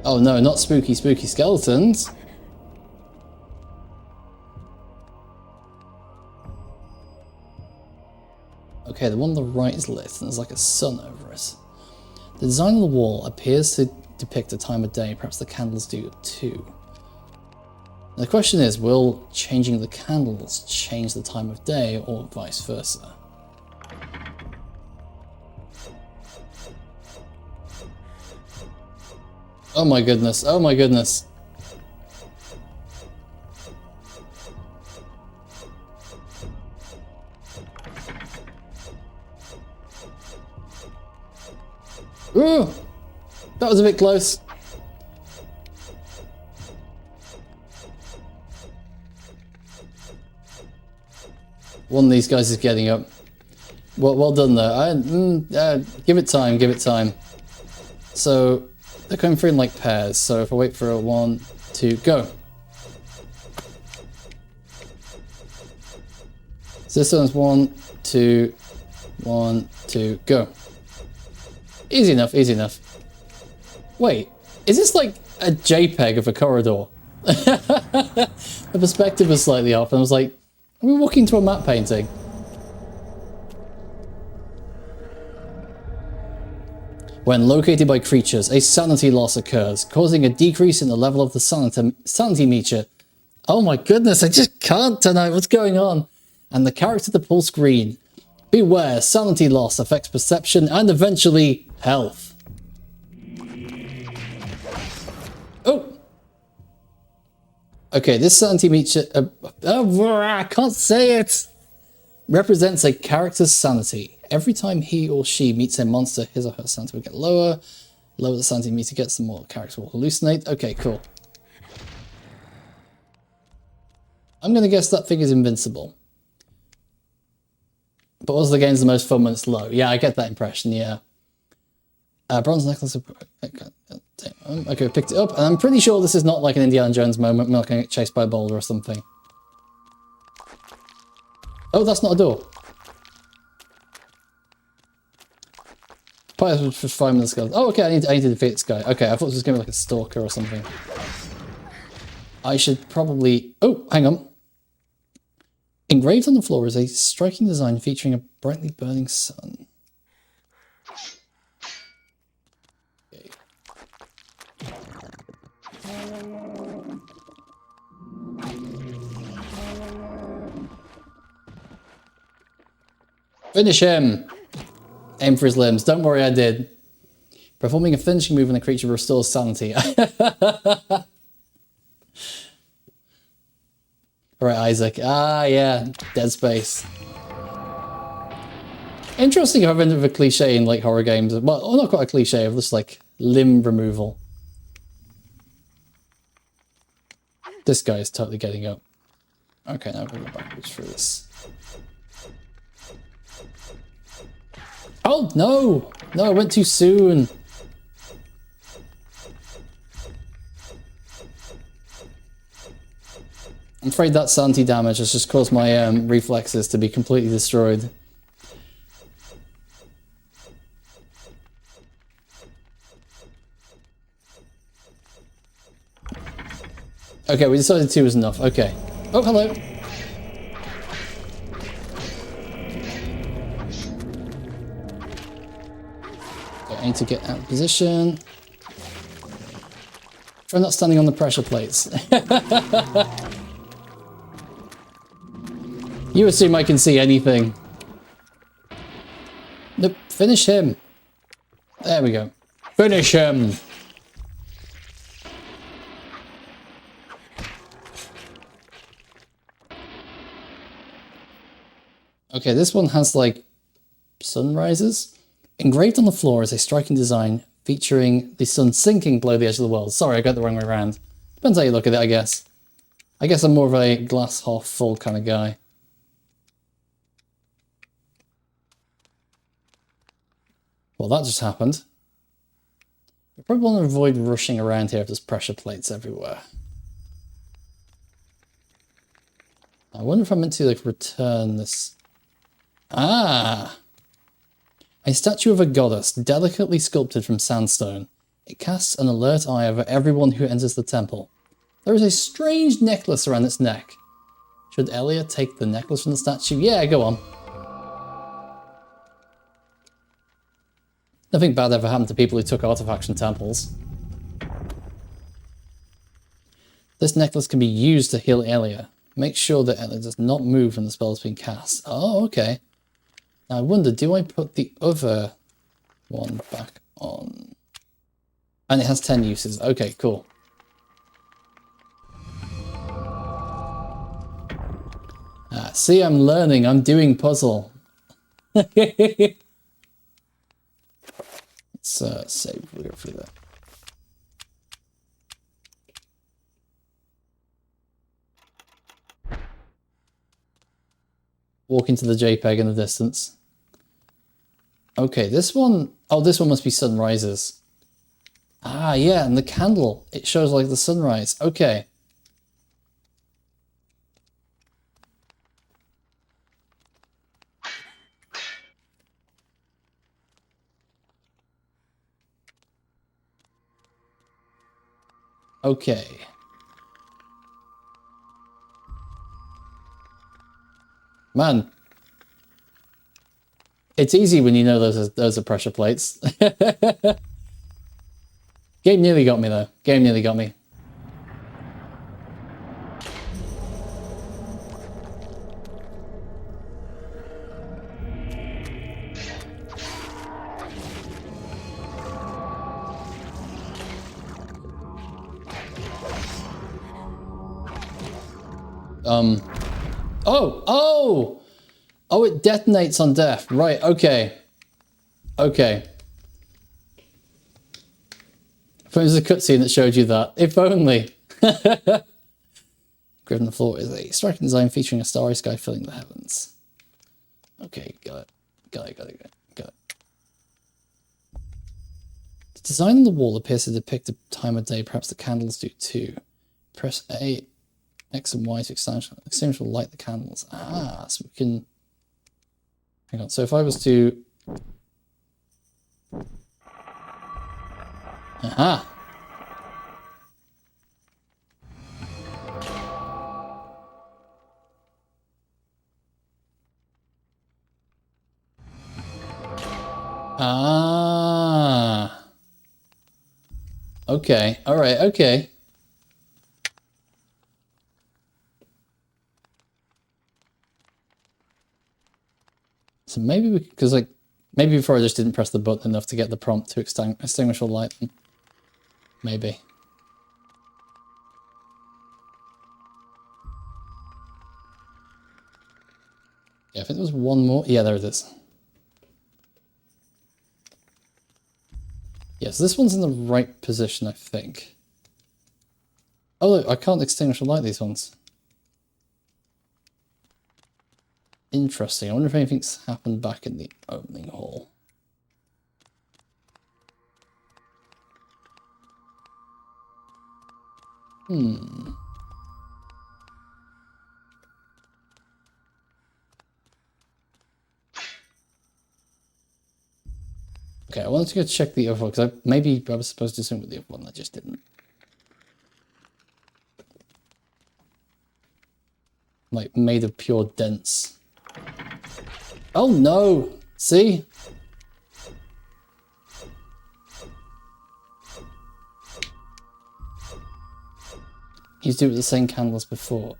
Oh no, not spooky skeletons. Okay, the one on the right is lit, and there's like a sun over it. The design of the wall appears to depict a time of day, perhaps the candles do too. The question is, will changing the candles change the time of day, or vice versa? Oh my goodness, oh my goodness. Ooh, that was a bit close. One of these guys is getting up. Well done though. Give it time, give it time. So they're coming through in like pairs. So if I wait for a 1, 2, go. So this one's 1, 2, 1, 2, go. Easy enough, easy enough. Wait, is this like a JPEG of a corridor? The perspective was slightly off, and I was like, are we walking to a map painting? When located by creatures, a sanity loss occurs, causing a decrease in the level of the sanity meter. Oh my goodness, I just can't tonight, what's going on? And the character to pull screen. Beware, sanity loss affects perception and eventually health. Oh! Okay, this sanity meter... I can't say it! Represents a character's sanity. Every time he or she meets a monster, his or her sanity will get lower. Lower the sanity meter gets, the more the character will hallucinate. Okay, cool. I'm gonna guess that thing is invincible. But also the game's the most fun when it's low. Yeah, I get that impression, yeah. Bronze necklace. Okay, we picked it up. And I'm pretty sure this is not like an Indiana Jones moment. We're not going to get chased by a boulder or something. Oh, that's not a door. Probably for 5 minutes ago. Oh, okay, I need to defeat this guy. Okay, I thought this was going to be like a stalker or something. I should probably... Oh, hang on. Engraved on the floor is a striking design featuring a brightly burning sun. Okay. Finish him! Aim for his limbs. Don't worry, I did. Performing a finishing move on a creature restores sanity. Alright, Isaac. Ah, yeah. Dead Space. Interesting how I've ended with a cliche in like horror games. Well, not quite a cliche, of just like limb removal. This guy is totally getting up. Okay, now we're going backwards through this. Oh, no! No, I went too soon. I'm afraid that Sanity damage has just caused my reflexes to be completely destroyed. Okay, we decided 2 was enough. Okay. Oh, hello. Okay, I need to get out of position. Try not standing on the pressure plates. You assume I can see anything. Nope, finish him. There we go. Finish him. Okay, this one has like sunrises. Engraved on the floor is a striking design featuring the sun sinking below the edge of the world. Sorry, I got the wrong way around. Depends how you look at it, I guess. I guess I'm more of a glass half full kind of guy. Well, that just happened. I probably want to avoid rushing around here if there's pressure plates everywhere. I wonder if I'm meant to like return this. Ah! A statue of a goddess, delicately sculpted from sandstone. It casts an alert eye over everyone who enters the temple. There is a strange necklace around its neck. Should Elia take the necklace from the statue? Yeah, go on. Nothing bad ever happened to people who took artifacts from temples. This necklace can be used to heal Elia. Make sure that Elia does not move when the spell is being cast. Oh, okay. Now I wonder, do I put the other one back on? And it has 10 uses. Okay, cool. Ah, see, I'm learning. I'm doing puzzle. Let's save. We go through that. Walk into the JPEG in the distance. Okay, this one... Oh, this one must be sunrises. Ah, yeah, and the candle. It shows like the sunrise. Okay. Okay. Man. It's easy when you know those are pressure plates. Game nearly got me though. Game nearly got me. Oh, it detonates on death. Right, okay. Okay. If it was a cutscene that showed you that. If only. Graven on the floor is a striking design featuring a starry sky filling the heavens. Okay, got it. Got it. The design on the wall appears to depict a time of day. Perhaps the candles do too. Press A, X and Y to extinguish will light the candles. Ah, so we can... Hang on, so if I was to... Aha! Ah! Okay, alright, okay. So maybe we, because like, maybe before I just didn't press the button enough to get the prompt to extinguish or light them. Maybe. Yeah, I think there was one more. Yeah, there it is. Yes, this one's in the right position, I think. Oh, look, I can't extinguish or light these ones. Interesting. I wonder if anything's happened back in the opening hall. Okay, I wanted to go check the other one, because maybe I was supposed to do something with the other one, I just didn't. Like, made of pure dents. Oh no! See? He's doing the same candle as before.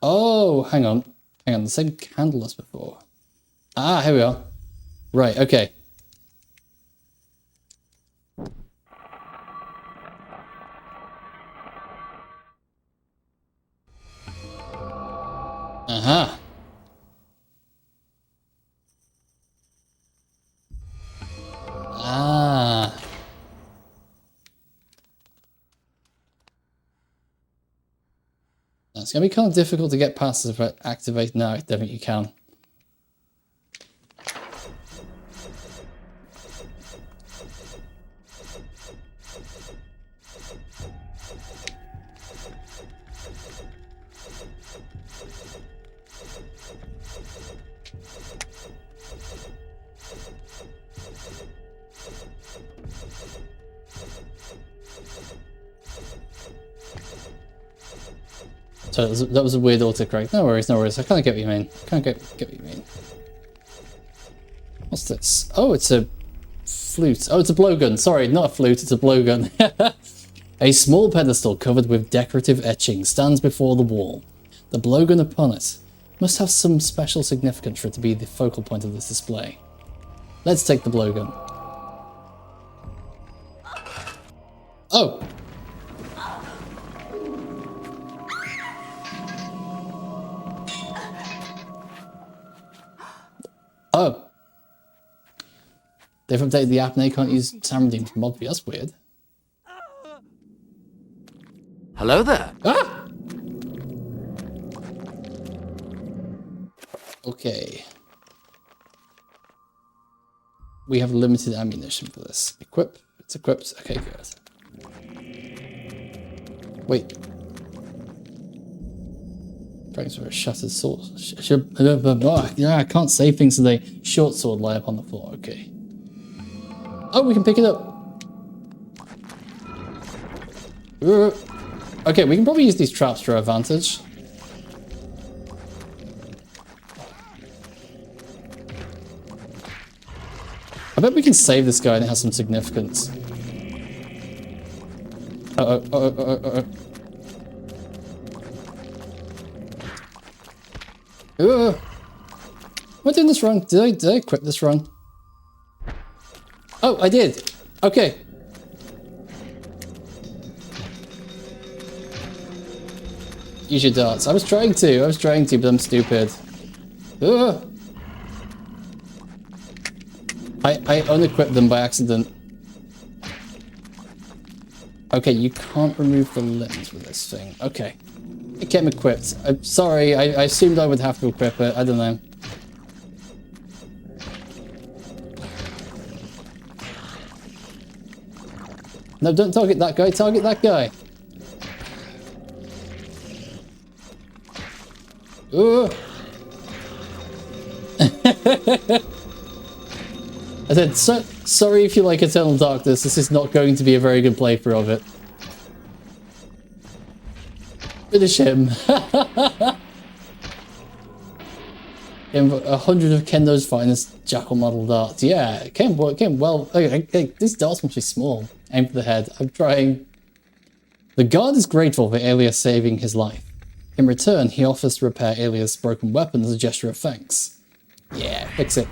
Oh, hang on. Hang on, the same candle as before. Ah, here we are. Right, okay. Aha. Ah. It's going to be kind of difficult to get past this if I activate. No, I don't think you can. So that was a weird autocorrect. No worries, no worries. I kind of get what you mean. Get what you mean. What's this? Oh, it's a flute. Oh, it's a blowgun. Sorry, not a flute, it's a blowgun. A small pedestal covered with decorative etchings stands before the wall. The blowgun upon it must have some special significance for it to be the focal point of this display. Let's take the blowgun. Oh! Oh. They've updated the app and they can't use Sanity from Modby. That's weird. Hello there. Ah! Okay. We have limited ammunition for this. Equip. It's equipped. Okay, good. Wait. Thanks for a shattered sword. Yeah, I can't say things today. Short sword lie up on the floor. Okay. Oh, we can pick it up. Okay, we can probably use these traps to our advantage. I bet we can save this guy and it has some significance. Uh-oh. Am I doing this wrong? Did I equip this wrong? Oh, I did. Okay. Use your darts. I was trying to, but I'm stupid. I unequipped them by accident. Okay, you can't remove the limbs with this thing. Okay. It came equipped. I'm sorry, I assumed I would have to equip it. I don't know. No, don't target that guy. Target that guy. Ooh. I said, sorry if you like Eternal Darkness. This is not going to be a very good playthrough of it. Finish him. 100 of Kendo's finest jackal model darts. Yeah, it came well. Okay, these darts must be small. Aim for the head. I'm trying. The guard is grateful for Alias saving his life. In return, he offers to repair Alias' broken weapon as a gesture of thanks. Yeah, fix it.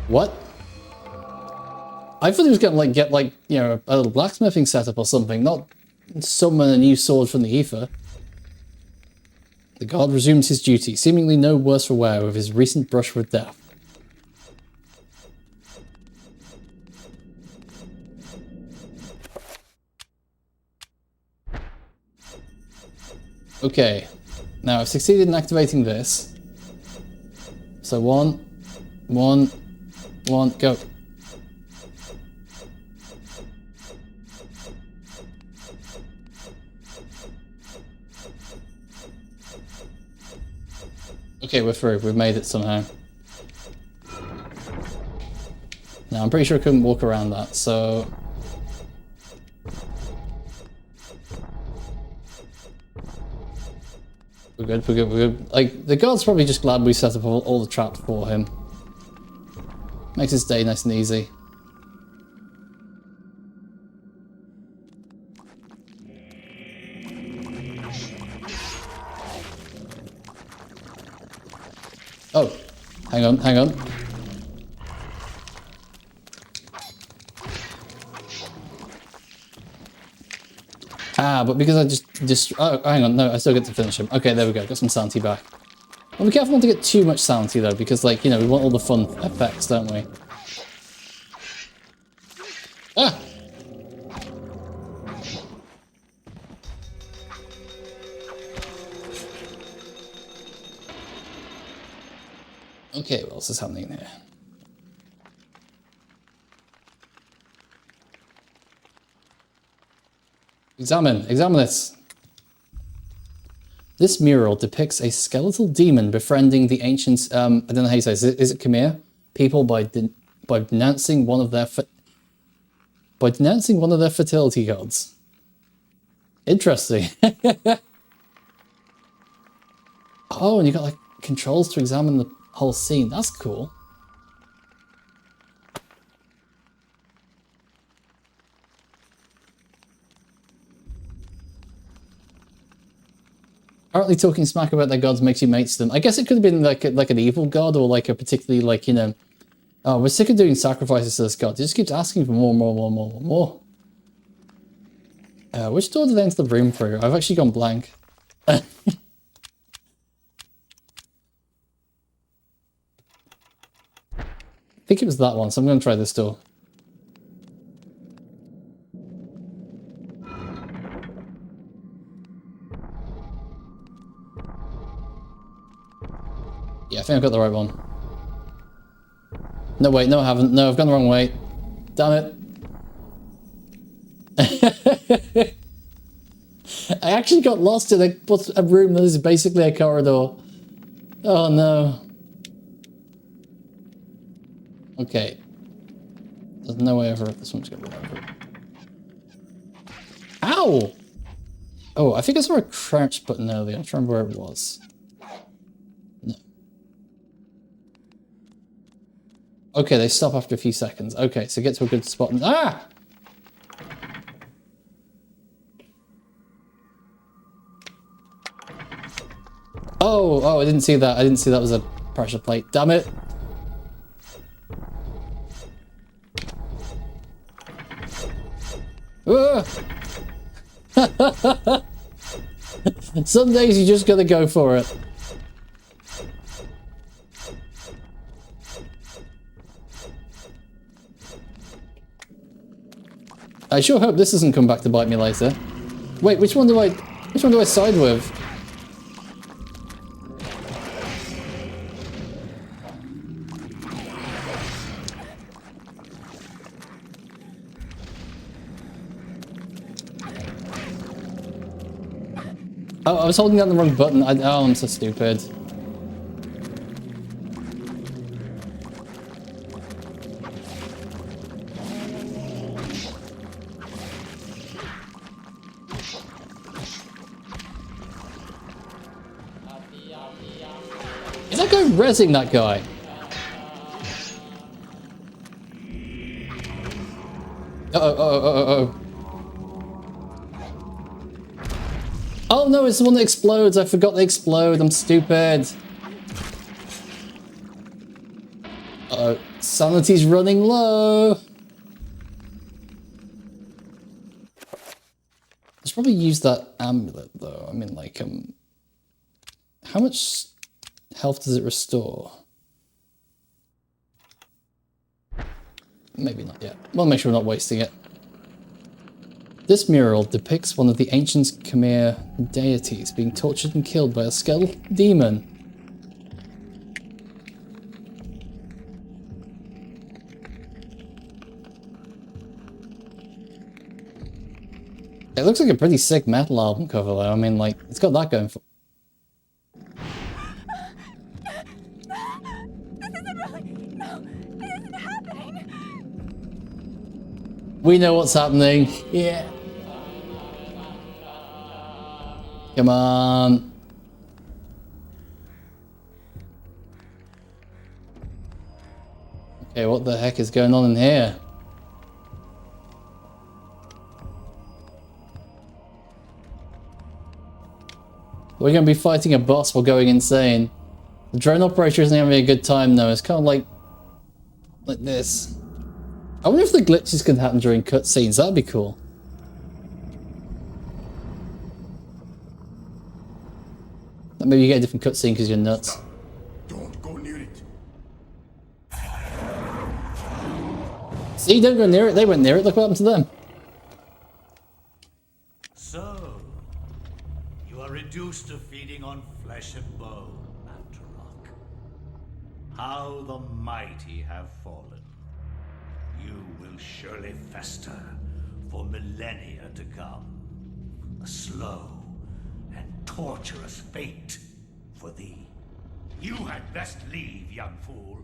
What? I thought he was gonna get a little blacksmithing setup or something, not summon a new sword from the ether. The guard resumes his duty, seemingly no worse aware of his recent brush with death. Okay, Now I've succeeded in activating this. So one, go. Okay, we're through. We've made it somehow. Now, I'm pretty sure I couldn't walk around that, so... We're good, we're good, we're good. Like, the guard's probably just glad we set up all the traps for him. Makes his day nice and easy. Oh, hang on, hang on. Ah, but because I just oh, hang on, no, I still get to finish him. Okay, there we go, got some sanity back. Well, be careful not to get too much sanity though, because like, you know, we want all the fun effects, don't we? Ah! Okay, what else is happening in here? Examine this. This mural depicts a skeletal demon befriending the ancients, I don't know how you say it. Is it Khmer? People by denouncing one of their fertility gods. Interesting. Oh, and you got like controls to examine the whole scene. That's cool. Apparently talking smack about their gods makes you mates to them. I guess it could have been like an evil god or like a particularly like, you know, oh, we're sick of doing sacrifices to this god. It just keeps asking for more. Which door did they enter the room through? I've actually gone blank. I think it was that one, so I'm going to try this door. Yeah, I think I've got the right one. No, wait, no I haven't. No, I've gone the wrong way. Damn it. I actually got lost in a room that is basically a corridor. Oh no. Okay. There's no way over it. This one's going to be over it. Ow! Oh, I think I saw a crouch button earlier. I'm trying to remember where it was. No. Okay, they stop after a few seconds. Okay, so get to a good spot. And, ah! Oh, I didn't see that. I didn't see that was a pressure plate. Damn it. Some days you just gotta go for it. I sure hope this doesn't come back to bite me later. Wait, which one do I side with? Oh, I was holding down the wrong button. Oh, I'm so stupid. Is that guy rezzing that guy? Uh-oh. Oh no, it's the one that explodes. I forgot they explode. I'm stupid. Uh-oh. Sanity's running low. I should probably use that amulet though. I mean, like, how much health does it restore? Maybe not yet. We'll make sure we're not wasting it. This mural depicts one of the ancient Khmer deities being tortured and killed by a skeletal demon. It looks like a pretty sick metal album cover though. I mean, like, it's got that going for... We know what's happening. Yeah. Come on. Okay, what the heck is going on in here? We're going to be fighting a boss while going insane. The drone operator isn't having a good time though. It's kind of like this. I wonder if the glitches can happen during cutscenes. That'd be cool. Like maybe you get a different cutscene because you're nuts. Stop. Don't go near it. See, don't go near it. They went near it. Look what happened to them. So, you are reduced to feeding on flesh and bone, Mantarok. How the mighty have fallen. You will surely fester for millennia to come. A slow and torturous fate for thee. You had best leave, young fool,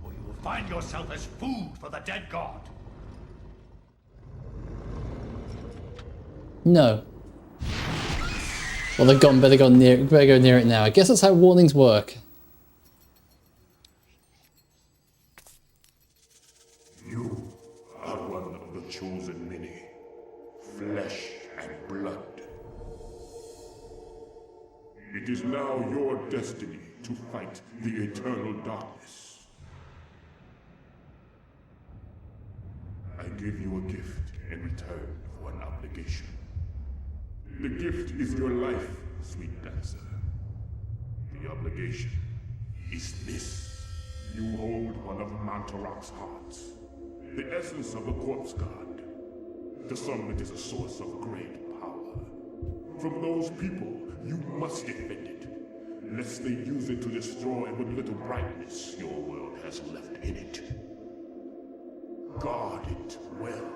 or you will find yourself as food for the dead god. No. Well, they've gone. Better go near it now. I guess that's how warnings work. You are one of the chosen many, flesh and blood. It is now your destiny to fight the eternal darkness. I give you a gift in return for an obligation. The gift is your life, sweet dancer. The obligation is this. You hold one of Mantarok's hearts, the essence of a corpse god. To some it is a source of great power. From those people, you must defend it, lest they use it to destroy what little brightness your world has left in it. Guard it well.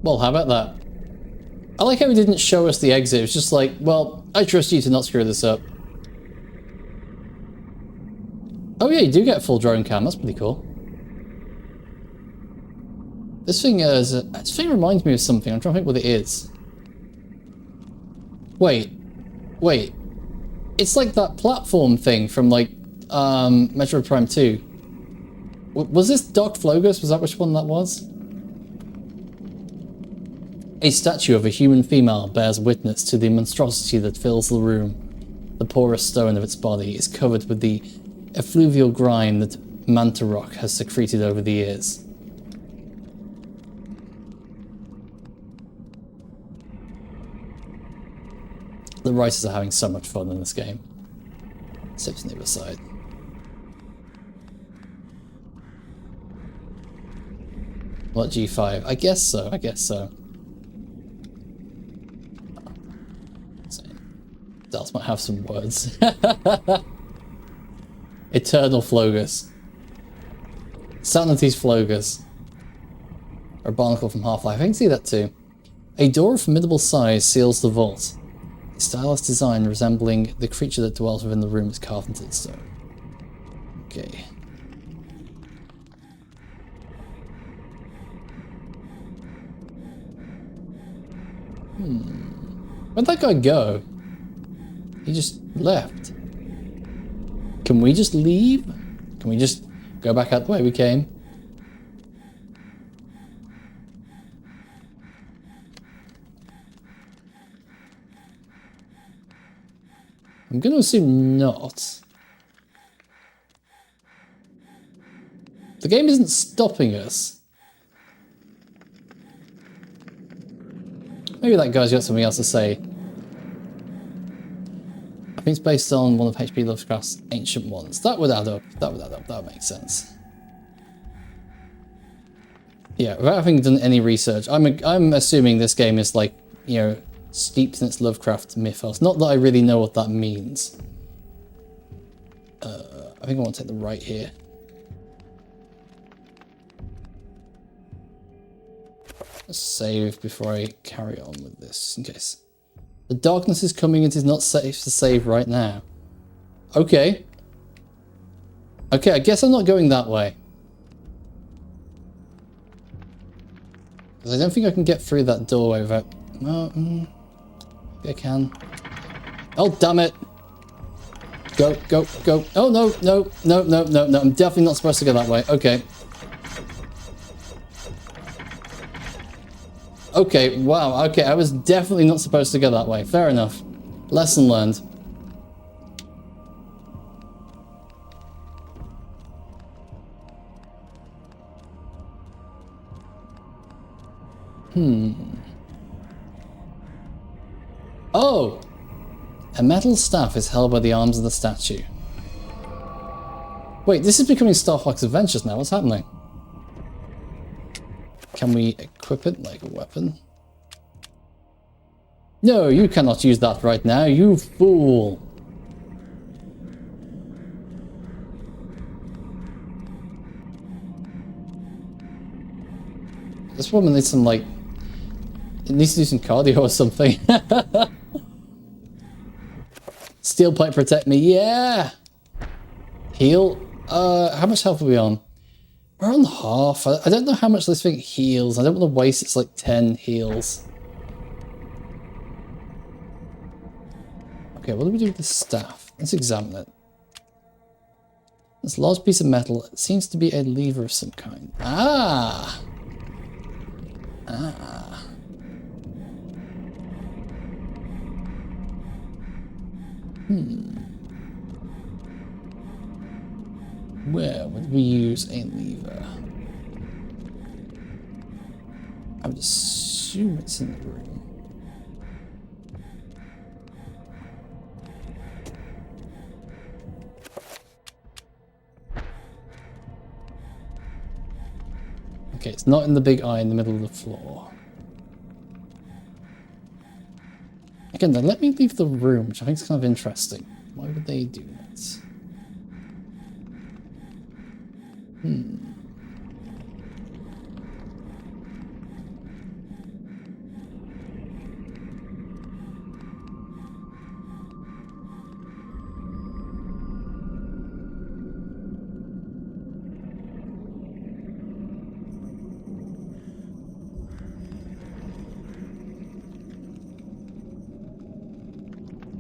Well, how about that? I like how he didn't show us the exit. It was just like, well, I trust you to not screw this up. Oh yeah, you do get a full drone cam. That's pretty cool. This thing reminds me of something. I'm trying to think what it is. Wait. It's like that platform thing from like Metroid Prime 2. Was this Dark Flogus? Was that which one that was? A statue of a human female bears witness to the monstrosity that fills the room. The porous stone of its body is covered with the effluvial grime that Mantarok has secreted over the years. The writers are having so much fun in this game. Sips on the other side. What, G5? I guess so. Dals might have some words. Eternal Flogus. Sanity's Flogus. Or a barnacle from Half-Life. I can see that too. A door of formidable size seals the vault. A stylized design resembling the creature that dwells within the room is carved into the stone. Okay. Where'd that guy go? He just left. Can we just leave? Can we just go back out the way we came? I'm going to assume not. The game isn't stopping us. maybe that guy's got something else to say. I think it's based on one of H.P. Lovecraft's ancient ones. That would add up. That would add up. That would make sense. Yeah, without having done any research, I'm assuming this game is like, you know, steeped in its Lovecraft mythos. Not that I really know what that means. I think I want to take the right here. Let's save before I carry on with this, in case. The darkness is coming. It is not safe to save right now. Okay. Okay, I guess I'm not going that way. Because I don't think I can get through that doorway without... No, I can. Oh, damn it! Go, go, go. Oh, no, no, no, no, no, no. I'm definitely not supposed to go that way. Okay. Okay, wow. Okay, I was definitely not supposed to go that way. Fair enough. Lesson learned. Oh! A metal staff is held by the arms of the statue. Wait, this is becoming Star Fox Adventures now. What's happening? Can we equip it like a weapon? No, you cannot use that right now, you fool! This woman needs some, like... It needs to do some cardio or something. Steel plate protect me, yeah! Heal? How much health are we on? We're on half. I don't know how much this thing heals. I don't want to waste its like 10 heals. Okay, what do we do with the staff? Let's examine it. This large piece of metal, it seems to be a lever of some kind. Ah! Ah. Where would we use a lever? I would assume it's in the room. Okay, it's not in the big eye in the middle of the floor. Again, then let me leave the room, which I think is kind of interesting. Why would they do that?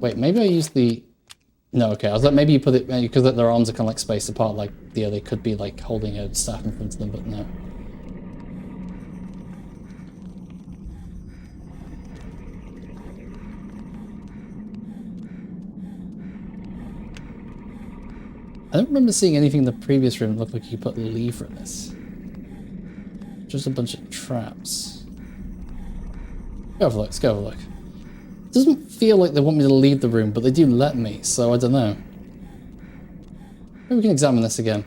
Wait, maybe I use the... No, okay, I was like, maybe you put it... Because their arms are kind of like spaced apart, like, yeah, they could be like holding a staff in front of them, but no. I don't remember seeing anything in the previous room that looked like you could put a lever in this. Just a bunch of traps. Go have a look, let's go have a look. It doesn't feel like they want me to leave the room, but they do let me, so I don't know. Maybe we can examine this again.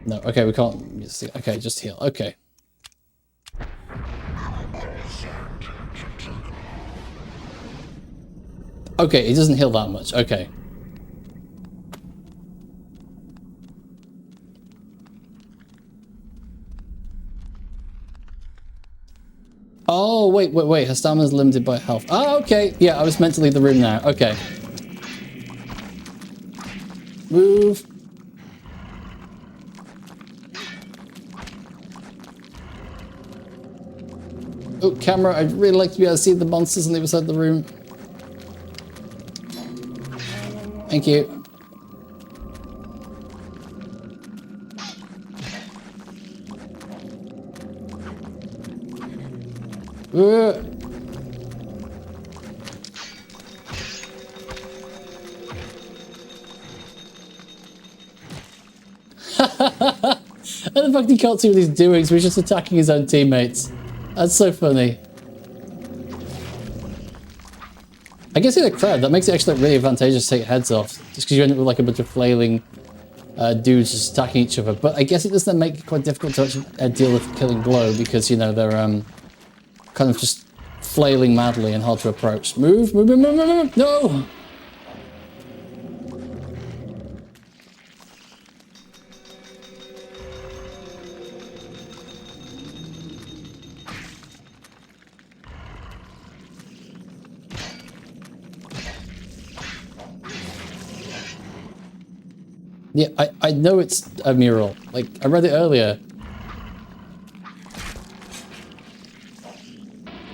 No, okay, we can't. Okay, just heal. Okay. Okay, it doesn't heal that much. Okay. Oh, wait. Her stamina's limited by health. Oh, okay. Yeah, I was meant to leave the room now. Okay. Move. Oh, camera. I'd really like to be able to see the monsters on the other side of the room. Thank you. I don't fucking can't see what he's doing, so he's just attacking his own teammates. That's so funny. I guess in a crowd, that makes it actually really advantageous to take heads off. Just because you end up with like a bunch of flailing dudes just attacking each other. But I guess it does then make it quite difficult to actually deal with killing blow because, you know, they're kind of just flailing madly and hard to approach. Move, move, move, move, move, move. No! Yeah, I know it's a mural. Like, I read it earlier.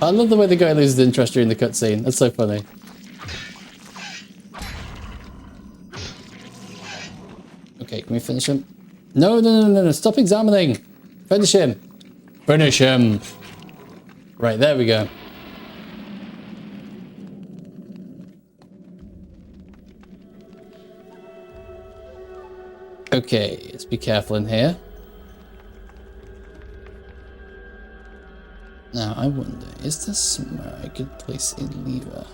I love the way the guy loses interest during the cutscene. That's so funny. Okay, can we finish him? No, no, no, no, no. Stop examining. Finish him. Finish him. Right, there we go. Okay, let's be careful in here. Now, I wonder, is there somewhere I could place a lever?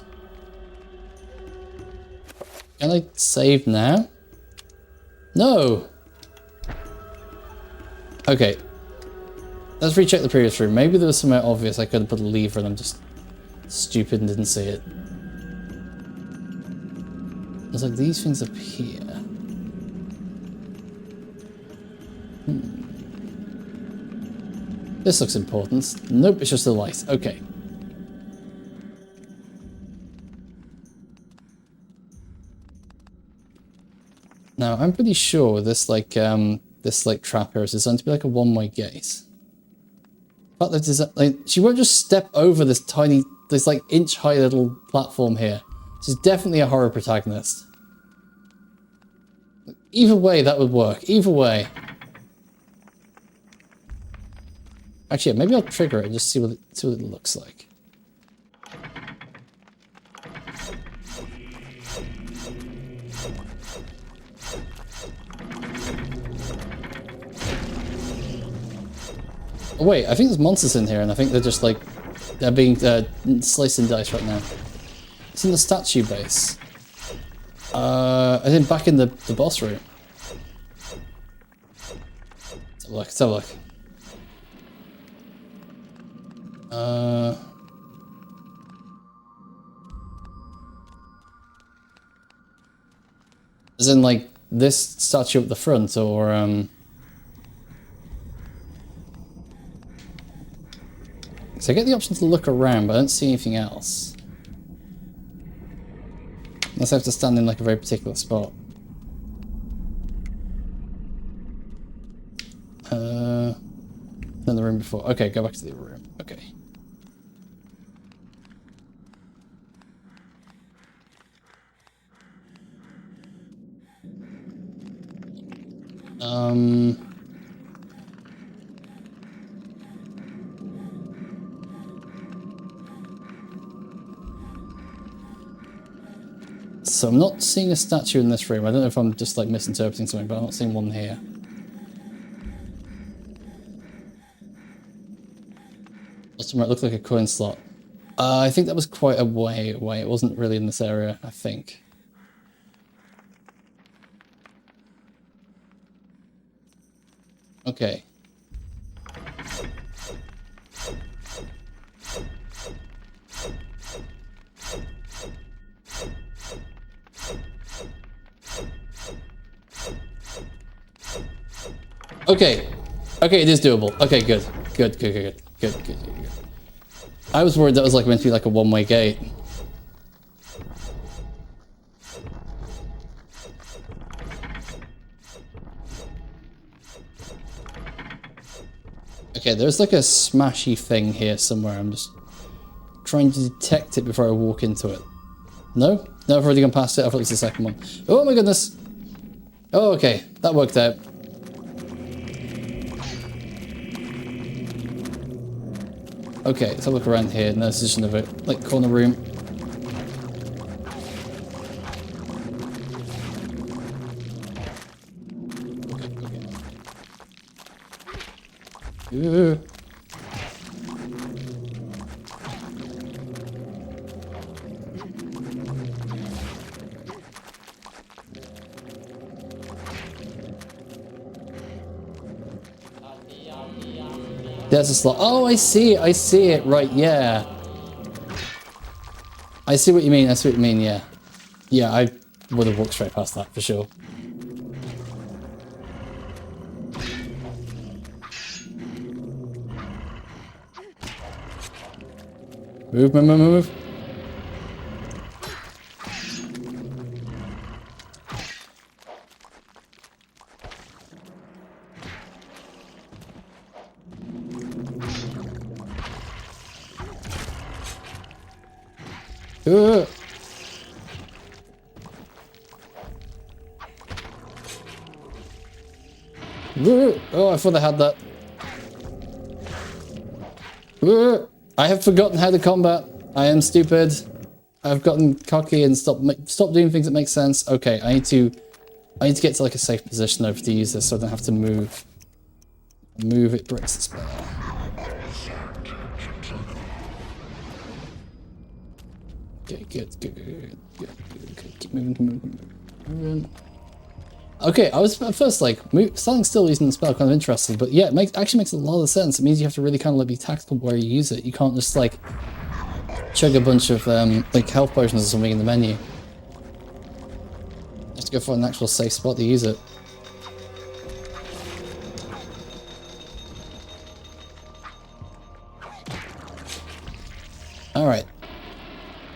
Can I save now? No! Okay. Let's recheck the previous room. Maybe there was somewhere obvious I could have put a lever and I'm just stupid and didn't see it. There's like these things up here. This looks important. Nope, it's just a light. Okay. Now, I'm pretty sure this trap here is designed to be like a one-way gate. But she won't just step over this like inch-high little platform here. She's definitely a horror protagonist. Either way, that would work. Either way. Actually, maybe I'll trigger it and just see what it looks like. Oh wait, I think there's monsters in here, and I think they're just like they're being sliced and diced right now. It's in the statue base. I think back in the boss room. Let's have a look. Let's have a look. As in like this statue up the front, or so I get the option to look around, but I don't see anything else. Unless I have to stand in like a very particular spot. In the room before. Okay, go back to the room. Okay. So I'm not seeing a statue in this room. I don't know if I'm just like misinterpreting something, but I'm not seeing one here. It looked like a coin slot. I think that was quite a way away. It wasn't really in this area, I think. Okay. Okay. Okay, it is doable. Okay, good. Good, good, good, good. Good, good, good, good. I was worried that was like meant to be like a one-way gate. Okay, there's like a smashy thing here somewhere. I'm just trying to detect it before I walk into it. No? No, I've already gone past it. I thought it was the second one. Oh my goodness. Oh, okay. That worked out. Okay, let's have a look around here. No, this is just another, like, corner room. Okay, okay. There's a slot. Oh, I see it. I see it. Right, yeah. I see what you mean. I see what you mean, yeah. Yeah, I would have walked straight past that for sure. Move, move, move, move. Oh, I thought I had that. I have forgotten how to combat. I am stupid. I've gotten cocky and stop doing things that make sense. Okay, I need to get to like a safe position though to use this, so I don't have to move. Move, it breaks the spell. Okay, good. Keep moving, keep moving. Okay, I was at first like, standing still using the spell kind of interesting, but yeah, it actually makes a lot of sense. It means you have to really kind of like be tactical where you use it. You can't just like chug a bunch of like health potions or something in the menu. You have to go for an actual safe spot to use it. Alright.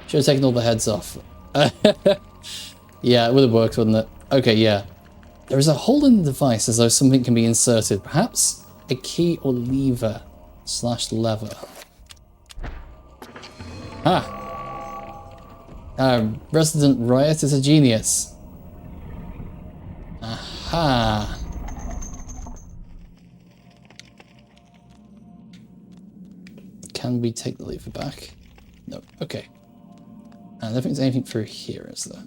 Should have taken all the heads off. Yeah, it would have worked, wouldn't it? Okay, yeah. There is a hole in the device as though something can be inserted. Perhaps a key or lever / lever. Resident Riot is a genius. Aha. Can we take the lever back? No. Okay. I don't think there's anything through here, is there?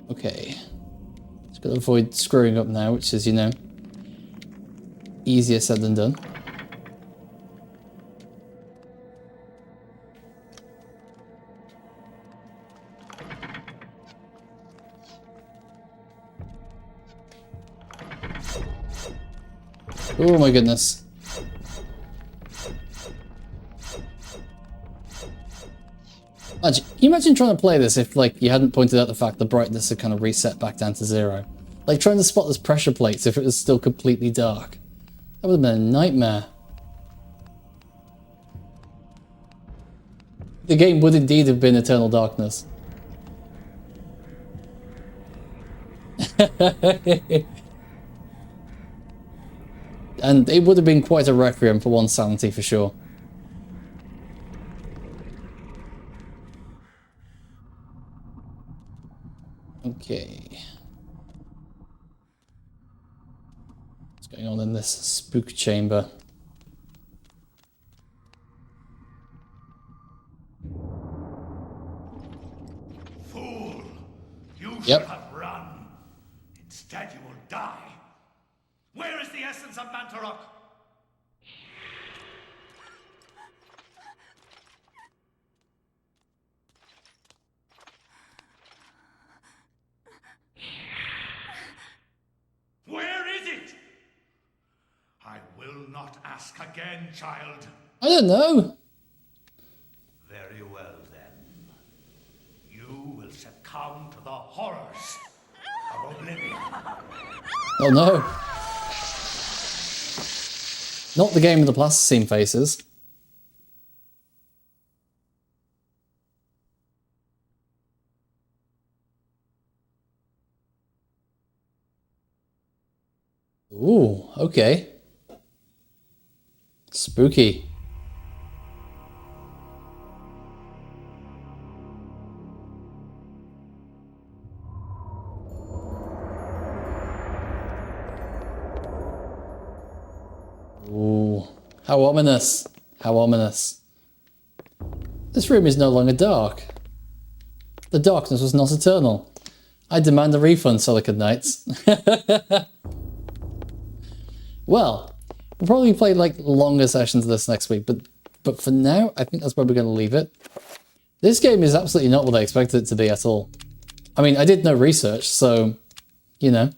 Okay. Just gotta avoid screwing up now, which is, you know, easier said than done. Oh my goodness. Can you imagine trying to play this if, like, you hadn't pointed out the fact the brightness had kind of reset back down to 0? Like, trying to spot those pressure plates if it was still completely dark. That would have been a nightmare. The game would indeed have been Eternal Darkness. And it would have been quite a Requiem for one Sanity for sure. Okay. What's going on in this spook chamber? Fool! You Yep. should have run. Instead you will die. Where is the essence of Mantarok? Where is it? I will not ask again, child. I don't know. Very well, then. You will succumb to the horrors of oblivion. Oh no. Not the game with the plasticine faces. Ooh, okay. Spooky. Ooh, how ominous. How ominous. This room is no longer dark. The darkness was not eternal. I demand a refund, Silicon Knights. Well, we'll probably play like longer sessions of this next week, but for now, I think that's where we're going to leave it. This game is absolutely not what I expected it to be at all. I mean, I did no research, so, you know,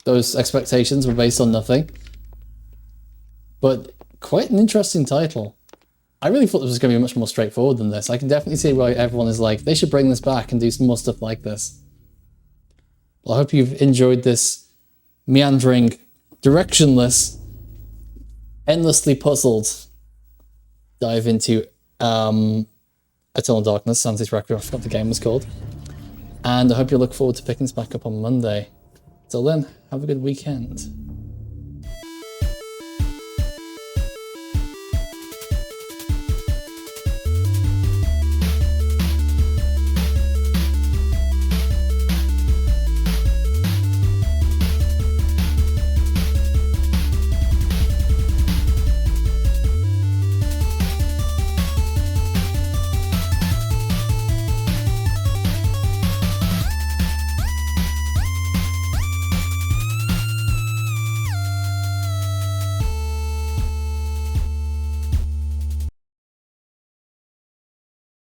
those expectations were based on nothing. But quite an interesting title. I really thought this was going to be much more straightforward than this. I can definitely see why everyone is like, they should bring this back and do some more stuff like this. Well, I hope you've enjoyed this meandering, directionless, endlessly puzzled dive into Eternal Darkness, Sanity's Requiem, I forgot the game was called. And I hope you look forward to picking this back up on Monday. Till then, have a good weekend.